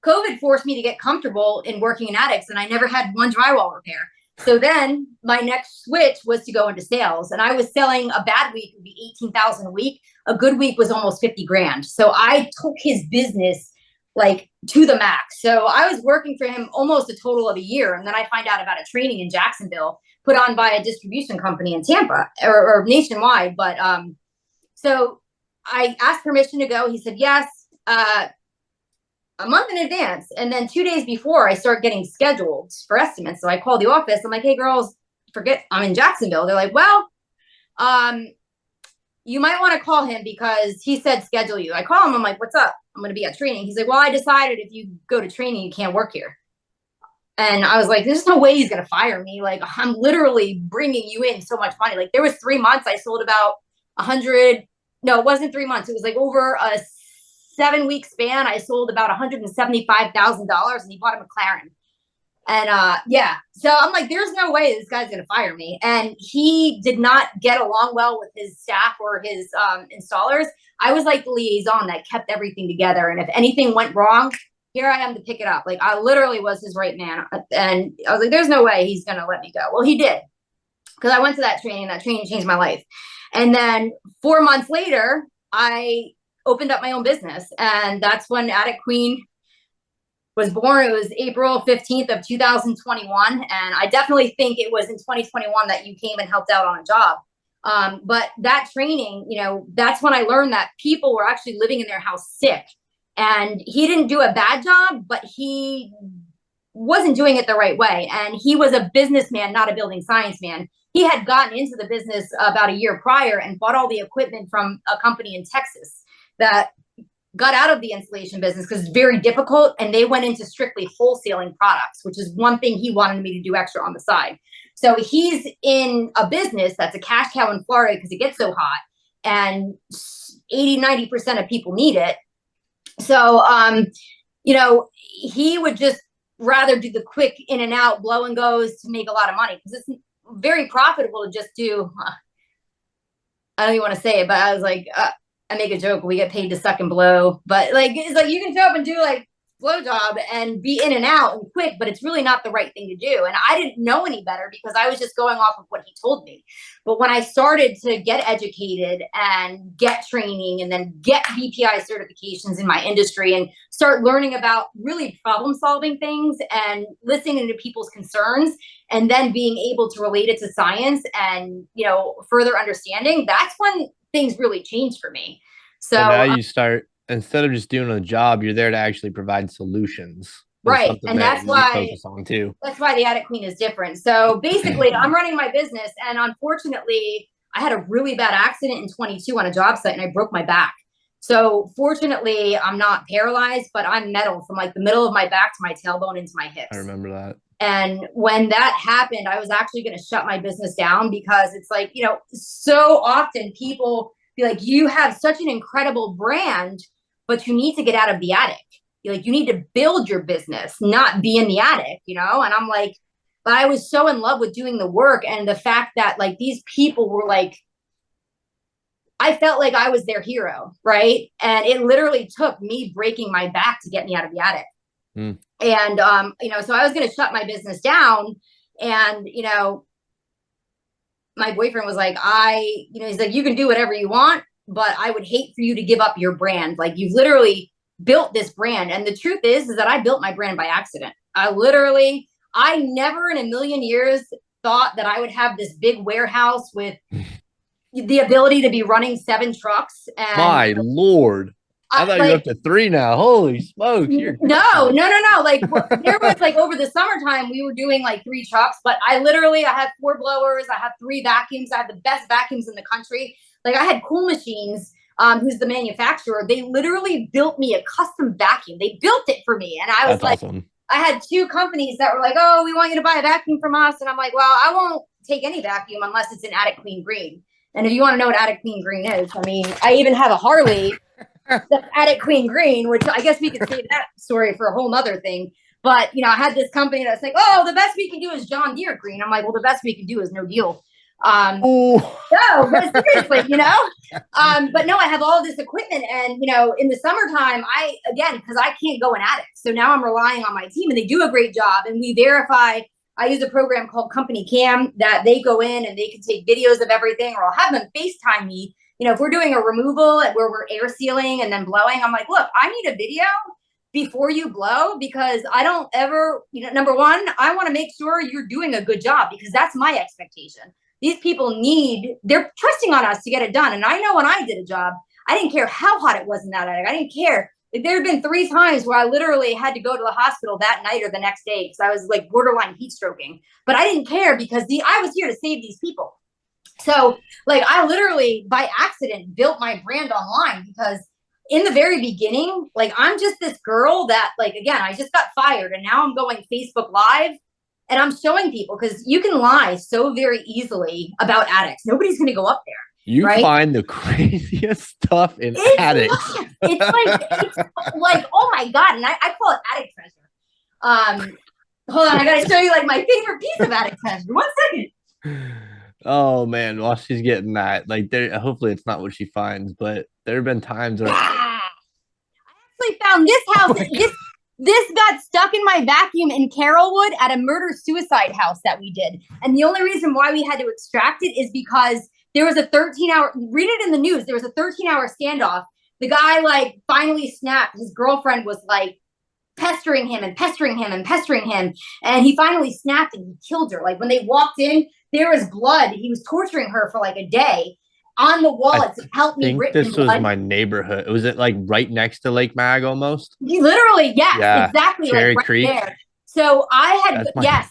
COVID forced me to get comfortable in working in attics, and I never had one drywall repair. So then my next switch was to go into sales, and I was selling. A bad week would be 18,000 a week. A good week was almost 50 grand. So I took his business like to the max. So I was working for him almost a total of a year. And then I find out about a training in Jacksonville put on by a distribution company in Tampa or nationwide. But so I asked permission to go. He said, yes, a month in advance. And then 2 days before, I start getting scheduled for estimates. So I call the office. I'm like, hey, girls, forget I'm in Jacksonville. They're like, well, you might want to call him because he said schedule you. I call him. I'm like, what's up? I'm going to be at training. He's like, well, I decided if you go to training, you can't work here. And I was like, there's no way he's going to fire me. Like, I'm literally bringing you in so much money. Like, there was 3 months I sold about 100. No, it wasn't 3 months. It was like over a 7-week span. I sold about $175,000, and he bought a McLaren. And yeah, so I'm like, there's no way this guy's gonna fire me. And he did not get along well with his staff or his installers. I was like the liaison that kept everything together. And if anything went wrong, here I am to pick it up. Like, I literally was his right man. And I was like, there's no way he's gonna let me go. Well, he did, because I went to that training. That training changed my life. And then 4 months later, I opened up my own business. And that's when Attic Queen was born. It was April 15th of 2021. And I definitely think it was in 2021 that you came and helped out on a job. But that training, you know, that's when I learned that people were actually living in their house sick. And he didn't do a bad job, but he wasn't doing it the right way. And he was a businessman, not a building science man. He had gotten into the business about a year prior and bought all the equipment from a company in Texas that got out of the installation business because it's very difficult. And they went into strictly wholesaling products, which is one thing he wanted me to do extra on the side. So he's in a business that's a cash cow in Florida because it gets so hot and 80-90% of people need it. So, you know, he would just rather do the quick in and out blow and goes to make a lot of money, because it's very profitable to just do, I don't even want to say it, but I was like, I make a joke, we get paid to suck and blow, but like, it's like you can show up and do like blow job and be in and out and quick, but it's really not the right thing to do. And I didn't know any better because I was just going off of what he told me. But when I started to get educated and get training and then get BPI certifications in my industry and start learning about really problem solving things and listening to people's concerns and then being able to relate it to science and, you know, further understanding, that's when things really changed for me. So now you start, instead of just doing a job, you're there to actually provide solutions. Right. And that's why focus on too. That's why the Attic Queen is different. So basically I'm running my business, and unfortunately I had a really bad accident in 22 on a job site and I broke my back. So fortunately I'm not paralyzed, but I'm metal from like the middle of my back to my tailbone into my hips. I remember that. And when that happened, I was actually going to shut my business down, because it's like, you know, so often people be like, you have such an incredible brand, but you need to get out of the attic. Like, you need to build your business, not be in the attic, you know? And I'm like, but I was so in love with doing the work. And the fact that like these people were like, I felt like I was their hero. Right. And it literally took me breaking my back to get me out of the attic. Mm. And, you know, so I was going to shut my business down, and, you know, my boyfriend was like, you know, he's like, you can do whatever you want, but I would hate for you to give up your brand. Like, you've literally built this brand. And the truth is that I built my brand by accident. I never in a million years thought that I would have this big warehouse with the ability to be running 7 trucks. And My Lord. I thought like, you're up to 3 now. Holy smokes. No. Like there was like over the summertime, we were doing like 3 trucks, but I have 4 blowers. I have 3 vacuums. I have the best vacuums in the country. Like I had Cool Machines, who's the manufacturer. They literally built me a custom vacuum. They built it for me. And I was That's like, awesome. I had 2 companies that were like, oh, we want you to buy a vacuum from us. And I'm like, well, I won't take any vacuum unless it's an Attic Clean Green. And if you want to know what Attic Clean Green is, I mean, I even have a Harley that's Attic Clean Green, which I guess we could save that story for a whole nother thing. But, you know, I had this company that's like, oh, the best we can do is John Deere green. I'm like, well, the best we can do is no deal. No, but seriously, you know, but no, I have all this equipment, and, you know, in the summertime, because I can't go in attics. So now I'm relying on my team, and they do a great job, and we verify. I use a program called Company Cam that they go in and they can take videos of everything, or I'll have them FaceTime me. You know, if we're doing a removal where we're air sealing and then blowing, I'm like, look, I need a video before you blow, because I don't ever, you know, number one, I want to make sure you're doing a good job, because that's my expectation. These people they're trusting on us to get it done. And I know when I did a job, I didn't care how hot it was in that attic. I didn't care. Like, there have been 3 times where I literally had to go to the hospital that night or the next day because I was like borderline heat stroking. But I didn't care because I was here to save these people. So like I literally by accident built my brand online, because in the very beginning, like I'm just this girl that, like, again, I just got fired and now I'm going Facebook Live and I'm showing people, because you can lie so very easily about attics. Nobody's going to go up there. You right? find the craziest stuff in attics. It's like, oh my God. And I call it attic treasure. Hold on. I got to show you like my favorite piece of attic treasure. 1 second. Oh man, while she's getting that, like, hopefully it's not what she finds, but there have been times where I actually found this house. This got stuck in my vacuum in Carrollwood at a murder-suicide house that we did. And the only reason why we had to extract it is because there was a 13-hour, read it in the news, there was a 13-hour standoff. The guy like finally snapped. His girlfriend was like pestering him and pestering him and pestering him. And he finally snapped and he killed her. Like when they walked in, there was blood. He was torturing her for like a day. On the wall, it's helped me. I think this was my neighborhood. Was it like right next to Lake Mag almost? Literally, yes, yeah, exactly. Cherry like right Creek. There. So I had, yes.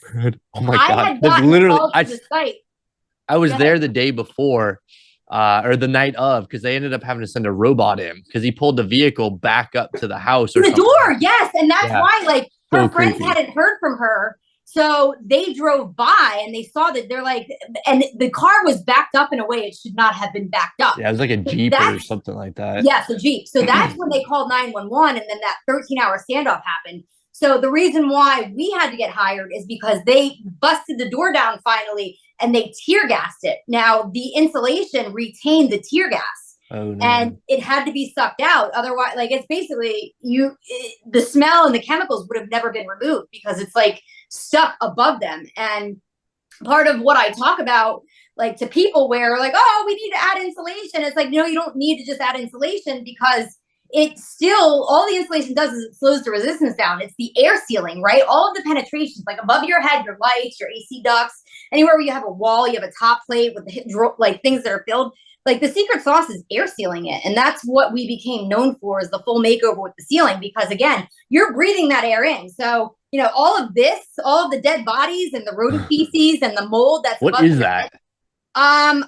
Oh my God. I had gotten literally, the site. I was there the day before, or the night of, because they ended up having to send a robot in because he pulled the vehicle back up to the house. Or the something. door, yes. And that's why, like, her friends creepy. hadn't heard from her. So they drove by and they saw that they're like, and the car was backed up in a way it should not have been backed up. Yeah, it was like a Jeep or something like that. Yes, a Jeep. So that's when they called 911, and then that 13-hour standoff happened. So the reason why we had to get hired is because they busted the door down finally and they tear gassed it. Now the insulation retained the tear gas. Oh, no. And it had to be sucked out. Otherwise, like, it's basically the smell and the chemicals would have never been removed because it's like stuck above them. And part of what I talk about, like, to people where like, oh, we need to add insulation. It's like, no, you don't need to just add insulation, because it's still, all the insulation does is it slows the resistance down. It's the air sealing, right? All of the penetrations, like above your head, your lights, your AC ducts, anywhere where you have a wall, you have a top plate with the like things that are filled. Like, the secret sauce is air sealing it. And that's what we became known for, is the full makeover with the sealing, because again, you're breathing that air in. So, you know, all of this, all of the dead bodies and the rodent feces and the mold that's what is that? A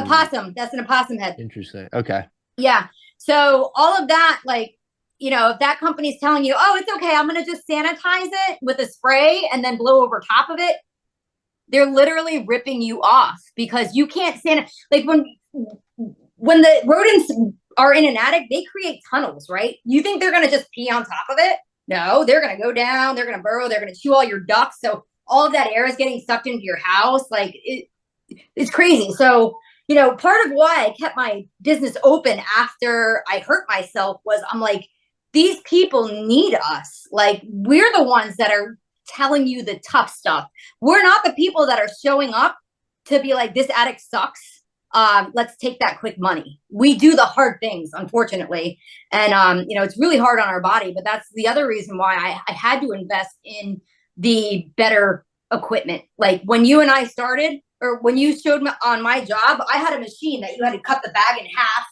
possum. That's an opossum head. Interesting. Okay. Yeah. So all of that, like, you know, if that company's telling you, oh, it's okay, I'm going to just sanitize it with a spray and then blow over top of it, they're literally ripping you off, because you can't sanitize. Like when the rodents are in an attic, they create tunnels, right? You think they're going to just pee on top of it? No, they're going to go down, they're going to burrow, they're going to chew all your ducts. So all of that air is getting sucked into your house. Like, it's crazy. So, you know, part of why I kept my business open after I hurt myself was, I'm like, these people need us. Like, we're the ones that are telling you the tough stuff. We're not the people that are showing up to be like, this attic sucks. Let's take that quick money. We do the hard things, unfortunately. And, you know, it's really hard on our body, but that's the other reason why I had to invest in the better equipment. Like when you and I started, or when you showed me on my job, I had a machine that you had to cut the bag in half.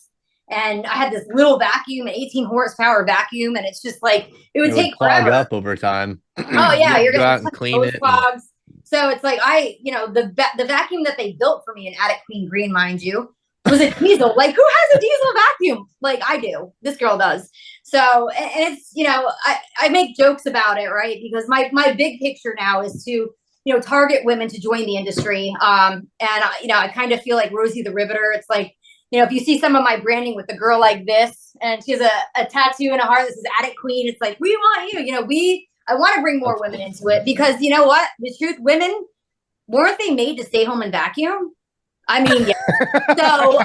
And I had this little vacuum, an 18 horsepower vacuum. And it's just like, it would take clog forever. up over time. Oh yeah. You're Go going out to and touch clean those it. clogs. So it's like, the vacuum that they built for me in Attic Queen Green, mind you, was a diesel. Like, who has a diesel vacuum? Like I do. This girl does. So, and it's, I make jokes about it, right? Because my big picture now is to, target women to join the industry. And I kind of feel like Rosie the Riveter. It's like, if you see some of my branding with a girl like this, and she has a tattoo and a heart that says Attic Queen, it's like, we want you. I want to bring more women into it, because you know what? The truth, women, weren't they made to stay home and vacuum? I mean, yeah. So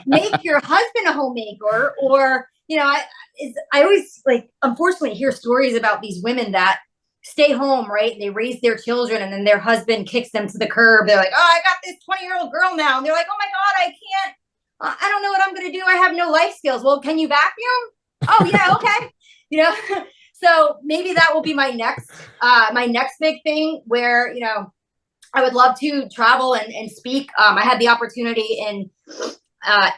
make your husband a homemaker, or, I always, like, unfortunately hear stories about these women that stay home, right? They raise their children, and then their husband kicks them to the curb. They're like, oh, I got this 20-year-old girl now. And they're like, oh my God, I can't. I don't know what I'm going to do. I have no life skills. Well, can you vacuum? Oh yeah. Okay. So maybe that will be my next big thing, where, I would love to travel and speak. I had the opportunity in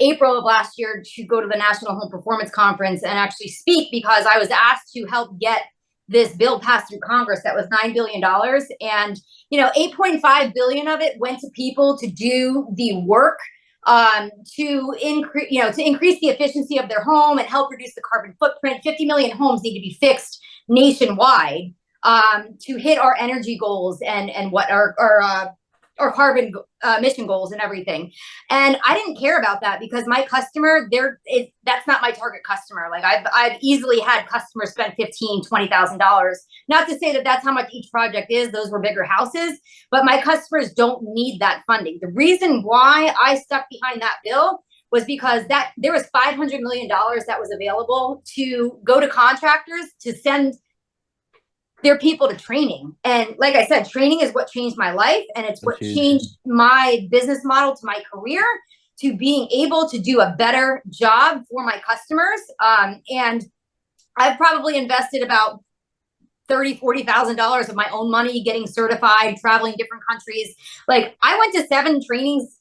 April of last year to go to the National Home Performance Conference and actually speak, because I was asked to help get this bill passed through Congress that was $9 billion. And, 8.5 billion of it went to people to do the work to increase the efficiency of their home and help reduce the carbon footprint. 50 million homes need to be fixed nationwide to hit our energy goals and what our carbon emission goals and everything. And I didn't care about that, because my customer, that's not my target customer. Like I've easily had customers spend $15,000-$20,000. Not to say that that's how much each project is. Those were bigger houses, but my customers don't need that funding. The reason why I stuck behind that bill was because there was $500 million that was available to go to contractors to send their people to training. And like I said, training is what changed my life, and it's what changed my business model to my career, to being able to do a better job for my customers. And I've probably invested about $30,000-$40,000 of my own money getting certified, traveling different countries. Like I went to 7 trainings,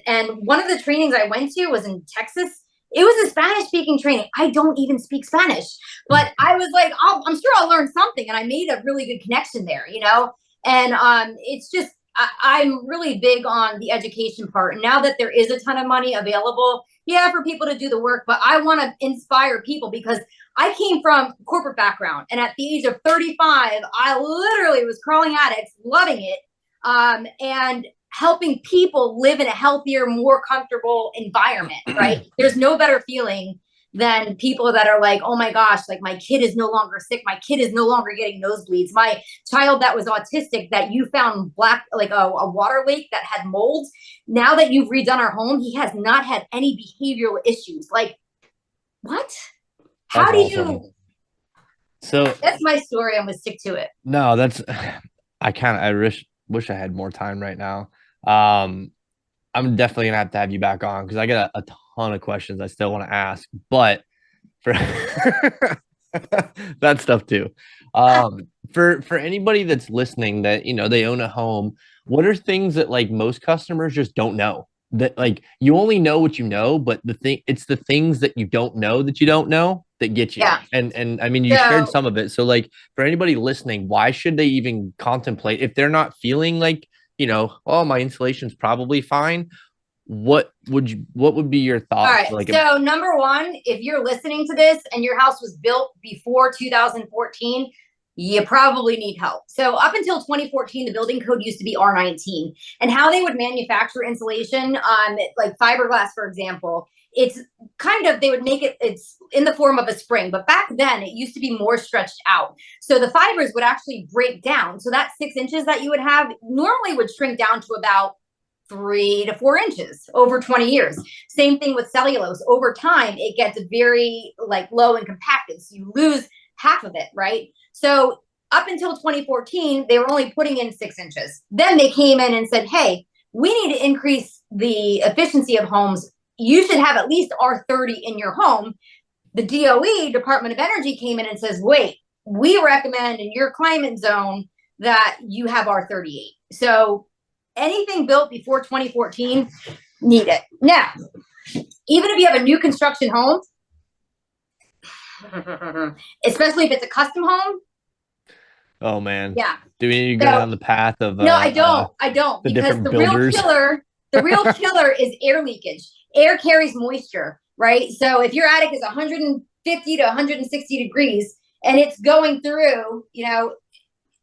and one of the trainings I went to was in Texas. It was a Spanish speaking training. I don't even speak Spanish, but I was like, I'm sure I'll learn something. And I made a really good connection there, and it's just, I'm really big on the education part. And now that there is a ton of money available, for people to do the work, but I want to inspire people, because I came from corporate background, and at the age of 35, I literally was crawling attics, loving it. And helping people live in a healthier, more comfortable environment, right? There's no better feeling than people that are like, oh my gosh, like my kid is no longer sick. My kid is no longer getting nosebleeds. My child that was autistic, that you found like a water leak that had mold. Now that you've redone our home, he has not had any behavioral issues. Like, what? How do you? So that's my story. I'm gonna stick to it. No, I wish I had more time right now. I'm definitely gonna have to have you back on, because I got a ton of questions I still want to ask, but for that stuff too. For anybody that's listening that they own a home, what are things that like most customers just don't know? That like you only know what you know, but it's the things that you don't know that get you. Yeah. And I mean, you shared some of it. So like for anybody listening, why should they even contemplate if they're not feeling like, oh, my installation's probably fine? What would be your thoughts? All right. So number one, if you're listening to this and your house was built before 2014, you probably need help. So up until 2014, the building code used to be R19, and how they would manufacture insulation, like fiberglass, for example, it's they would make it's in the form of a spring, but back then it used to be more stretched out. So the fibers would actually break down. So that 6 inches that you would have normally would shrink down to about 3 to 4 inches over 20 years. Same thing with cellulose. Over time, it gets very low and compacted. So you lose half of it, right? So up until 2014, they were only putting in 6 inches. Then they came in and said, hey, we need to increase the efficiency of homes. You should have at least R30 in your home. The DOE, Department of Energy, came in and says, wait, we recommend in your climate zone that you have R38. So anything built before 2014, need it. Now, even if you have a new construction home, especially if it's a custom home. Oh man. Yeah. Do we need to go down the path of no, I don't the because different the builders? the real killer is air leakage. Air carries moisture, right? So if your attic is 150 to 160 degrees and it's going through, you know,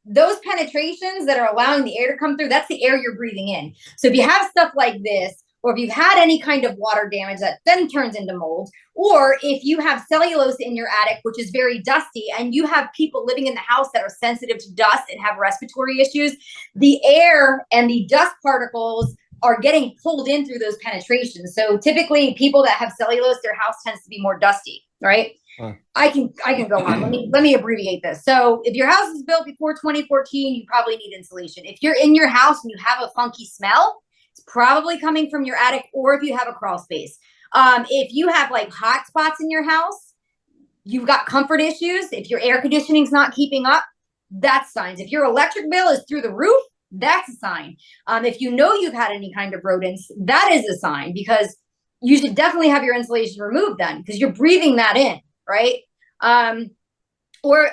those penetrations that are allowing the air to come through, that's the air you're breathing in. So if you have stuff like this, or if you've had any kind of water damage that then turns into mold, or if you have cellulose in your attic, which is very dusty, and you have people living in the house that are sensitive to dust and have respiratory issues, the air and the dust particles are getting pulled in through those penetrations. So typically people that have cellulose, their house tends to be more dusty, right? Huh. I can go on. Let me abbreviate this. So if your house is built before 2014, you probably need insulation. If you're in your house and you have a funky smell, it's probably coming from your attic, or if you have a crawl space. If you have like hot spots in your house, you've got comfort issues. If your air conditioning's not keeping up, that's signs. If your electric bill is through the roof, that's a sign. If you know you've had any kind of rodents, that is a sign, because you should definitely have your insulation removed then, because you're breathing that in, right? Or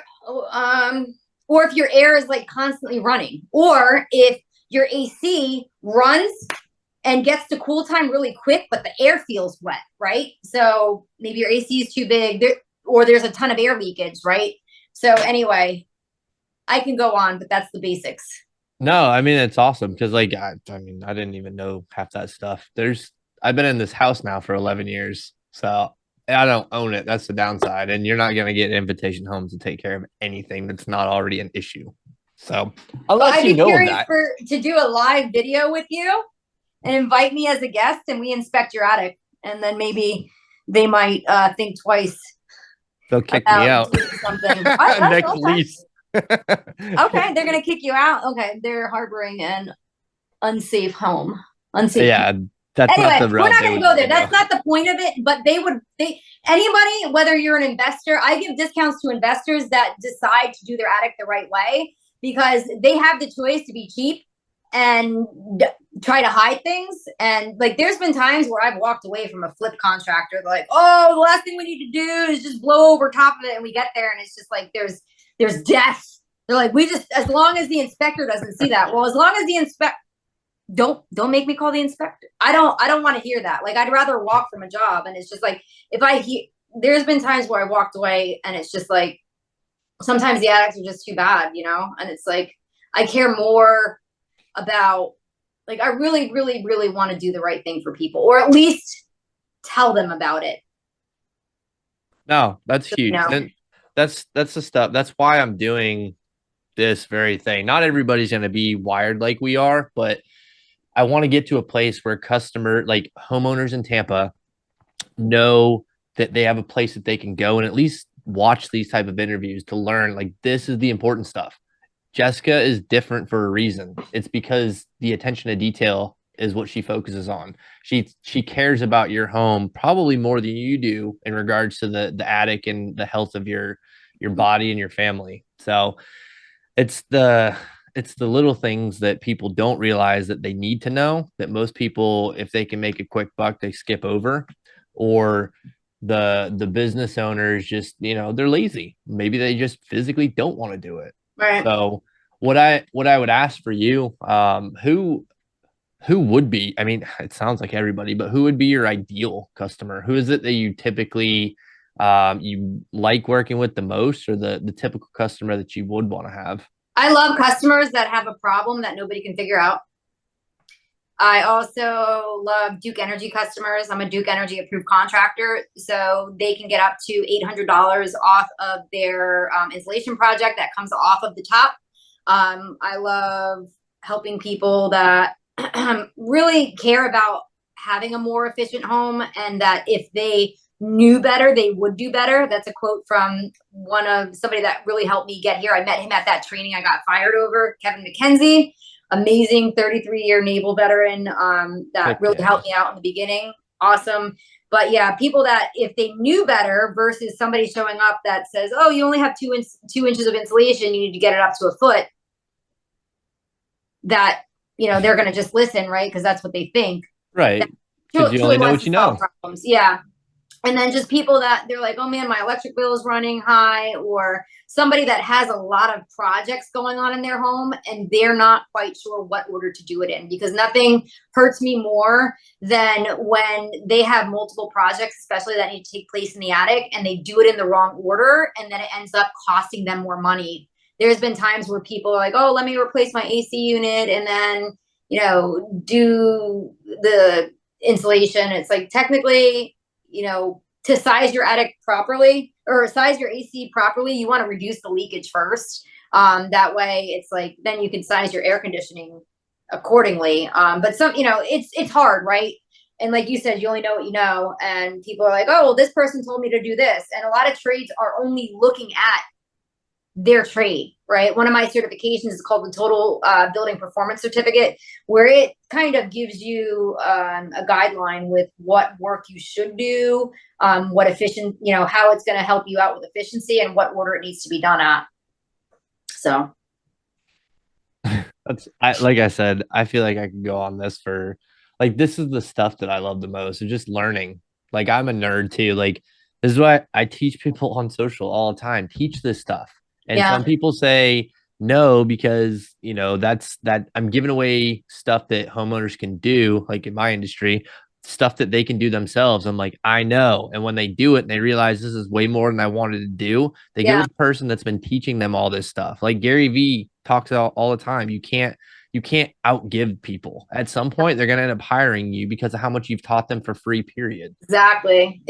if your air is like constantly running, or if your AC runs and gets to cool time really quick, but the air feels wet, right? So maybe your AC is too big, or there's a ton of air leakage, right? So anyway, I can go on, but that's the basics. No, I mean, it's awesome because like, I mean, I didn't even know half that stuff. I've been in this house now for 11 years, so I don't own it. That's the downside. And you're not going to get Invitation Homes to take care of anything that's not already an issue. So unless you know that. To do a live video with you and invite me as a guest, and we inspect your attic, and then maybe they might think twice. They'll kick me out. Something. Next lease. Okay, they're gonna kick you out. Okay, they're harboring an unsafe home. Unsafe. Yeah, that's anyway, not the route. We're not gonna go there. That's not the point of it. But anybody, whether you're an investor, I give discounts to investors that decide to do their attic the right way, because they have the choice to be cheap and try to hide things. And like, there's been times where I've walked away from a flip contractor. They're like, oh, the last thing we need to do is just blow over top of it, and we get there and it's just like there's death. They're like, as long as the inspector doesn't see that. Well, as long as the don't make me call the inspector. I don't want to hear that. Like, I'd rather walk from a job. And it's just like, there's been times where I walked away and it's just like, sometimes the attics are just too bad, you know? And it's like, I care more about, like, I really, really, really want to do the right thing for people, or at least tell them about it. No, that's huge. And that's the stuff. That's why I'm doing this very thing. Not everybody's going to be wired like we are, but I want to get to a place where like homeowners in Tampa know that they have a place that they can go and at least watch these type of interviews to learn, like, this is the important stuff. Jessica is different for a reason. It's because the attention to detail is what she focuses on. She cares about your home probably more than you do in regards to the attic and the health of your body and your family. So it's the little things that people don't realize that they need to know, that most people, if they can make a quick buck, they skip over. Or the business owners just, they're lazy. Maybe they just physically don't want to do it. Right. So what I would ask for you, who would be, I mean, it sounds like everybody, but who would be your ideal customer? Who is it that you typically you like working with the most, or the typical customer that you would want to have? I love customers that have a problem that nobody can figure out. I also love Duke Energy customers. I'm a Duke Energy approved contractor, so they can get up to $800 off of their insulation project that comes off of the top. I love helping people that really care about having a more efficient home, and that if they knew better, they would do better. That's a quote from somebody that really helped me get here. I met him at that training I got fired over, Kevin McKenzie, amazing 33-year naval veteran that really helped me out in the beginning. Awesome. But yeah, people that if they knew better versus somebody showing up that says, oh, you only have 2 inches of insulation, you need to get it up to a foot. that, you know, they're going to just listen, right? Because that's what they think. Right. Because you Truly only know wants what you to solve know. problems. Yeah. And then just people that they're like, oh man, my electric bill is running high, or somebody that has a lot of projects going on in their home and they're not quite sure what order to do it in, because nothing hurts me more than when they have multiple projects, especially that need to take place in the attic, and they do it in the wrong order and then it ends up costing them more money. There's been times where people are like, oh, let me replace my AC unit and then, you know, do the insulation. It's like, technically, you know, to size your attic properly or size your AC properly, you want to reduce the leakage first. That way it's like, then you can size your air conditioning accordingly. But some, you know, it's hard, right? And like you said, you only know what you know. And people are like, oh, well, this person told me to do this. And a lot of trades are only looking at their trade, right? One of my certifications is called the Total Building Performance Certificate, where it kind of gives you a guideline with what work you should do, what efficient, you know, how it's going to help you out with efficiency and what order it needs to be done at. So Like I said, I feel like I could go on this for like, this is the stuff that I love the most, is just learning. Like, I'm a nerd too. Like, this is why I teach people on social all the time. Teach this stuff. And yeah, some people say no, because you know, that's that I'm giving away stuff that homeowners can do, like in my industry, stuff that they can do themselves. I'm like, I know. And when they do it and they realize this is way more than I wanted to do, they go yeah, to the person that's been teaching them all this stuff. Like Gary Vee talks all the time. You can't outgive people. At some point, they're gonna end up hiring you because of how much you've taught them for free, period. exactly.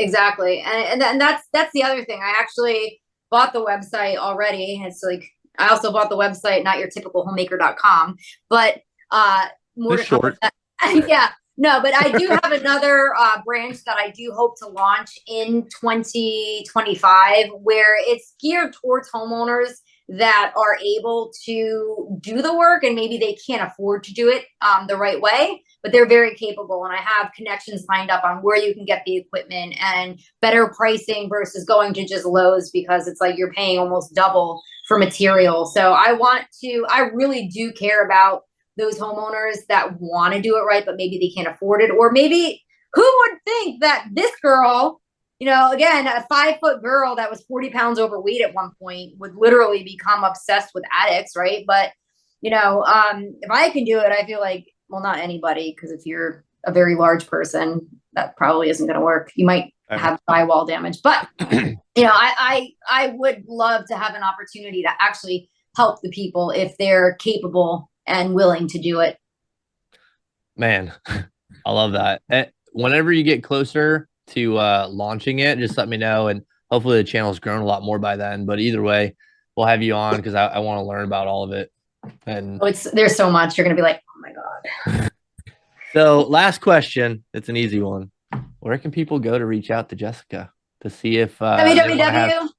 And that's the other thing. I actually bought the website already. It's like, I also bought the website, notyourtypicalhomemaker.com, but more Just to come with short. that. Yeah, no, but I do have another branch that I do hope to launch in 2025, where it's geared towards homeowners that are able to do the work and maybe they can't afford to do it the right way, but they're very capable. And I have connections lined up on where you can get the equipment and better pricing versus going to just Lowe's, because it's like you're paying almost double for material. So I really do care about those homeowners that want to do it right, but maybe they can't afford it. Or maybe, who would think that this girl, you know, again, a 5-foot girl that was 40 pounds overweight at one point would literally become obsessed with attics, right? But, you know, if I can do it, I feel like, well, not anybody, because if you're a very large person, that probably isn't going to work. You might have drywall damage, but you know, I would love to have an opportunity to actually help the people if they're capable and willing to do it. Man, I love that. Whenever you get closer to launching it, just let me know, and hopefully the channel's grown a lot more by then. But either way, we'll have you on because I want to learn about all of it. And Oh, there's so much. You're gonna be like, oh my God. so, last question. It's an easy one. Where can people go to reach out to Jessica to see if they want to have...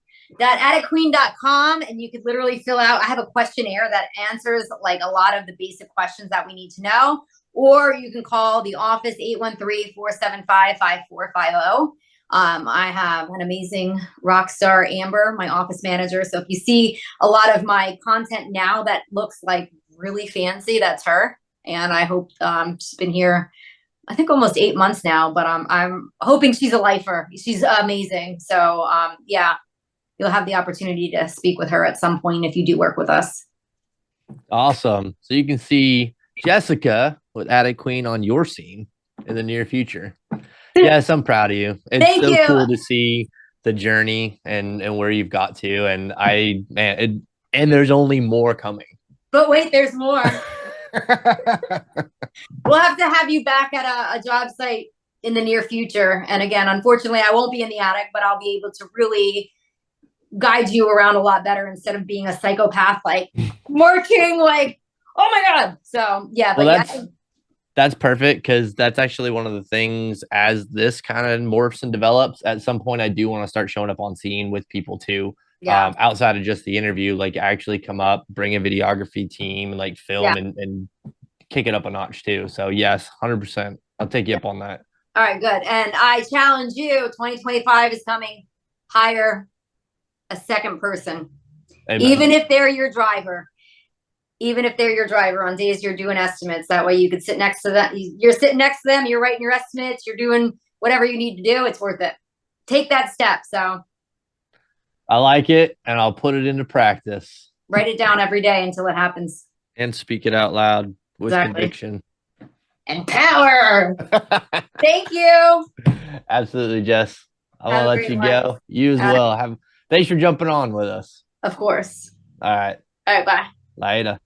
www.atticqueen.com, and you could literally fill out, I have a questionnaire that answers like a lot of the basic questions that we need to know, or you can call the office 813-475-5450. I have an amazing rock star, Amber, my office manager. So if you see a lot of my content now that looks like really fancy, that's her. And I hope she's been here, I think almost 8 months now, but I'm hoping she's a lifer. She's amazing. So yeah, you'll have the opportunity to speak with her at some point if you do work with us. Awesome. So you can see Jessica with Attic Queen on your scene in the near future. Yes, I'm proud of you. It's Thank you. Cool to see the journey and where you've got to. And and there's only more coming. But wait, there's more. We'll have to have you back at a job site in the near future. And again, unfortunately, I won't be in the attic, but I'll be able to really guide you around a lot better instead of being a psychopath, like marching, like, oh my God. So yeah, but well, that's perfect, because that's actually one of the things, as this kind of morphs and develops, at some point I do want to start showing up on scene with people too. Yeah. Outside of just the interview, like actually come up, bring a videography team and like film and kick it up a notch too. So yes, 100%. I'll take you up on that. All right, good. And I challenge you, 2025 is coming. Hire a second person. Amen. Even if they're your driver, even if they're your driver on days you're doing estimates. That way you could sit next to them. You're sitting next to them, you're writing your estimates, you're doing whatever you need to do. It's worth it. Take that step. So I like it, and I'll put it into practice. Write it down every day until it happens. And speak it out loud with conviction. And power. Thank you. Absolutely, Jess. I'm going to let you go. You as well. Thanks for jumping on with us. Of course. All right. All right, bye. Later.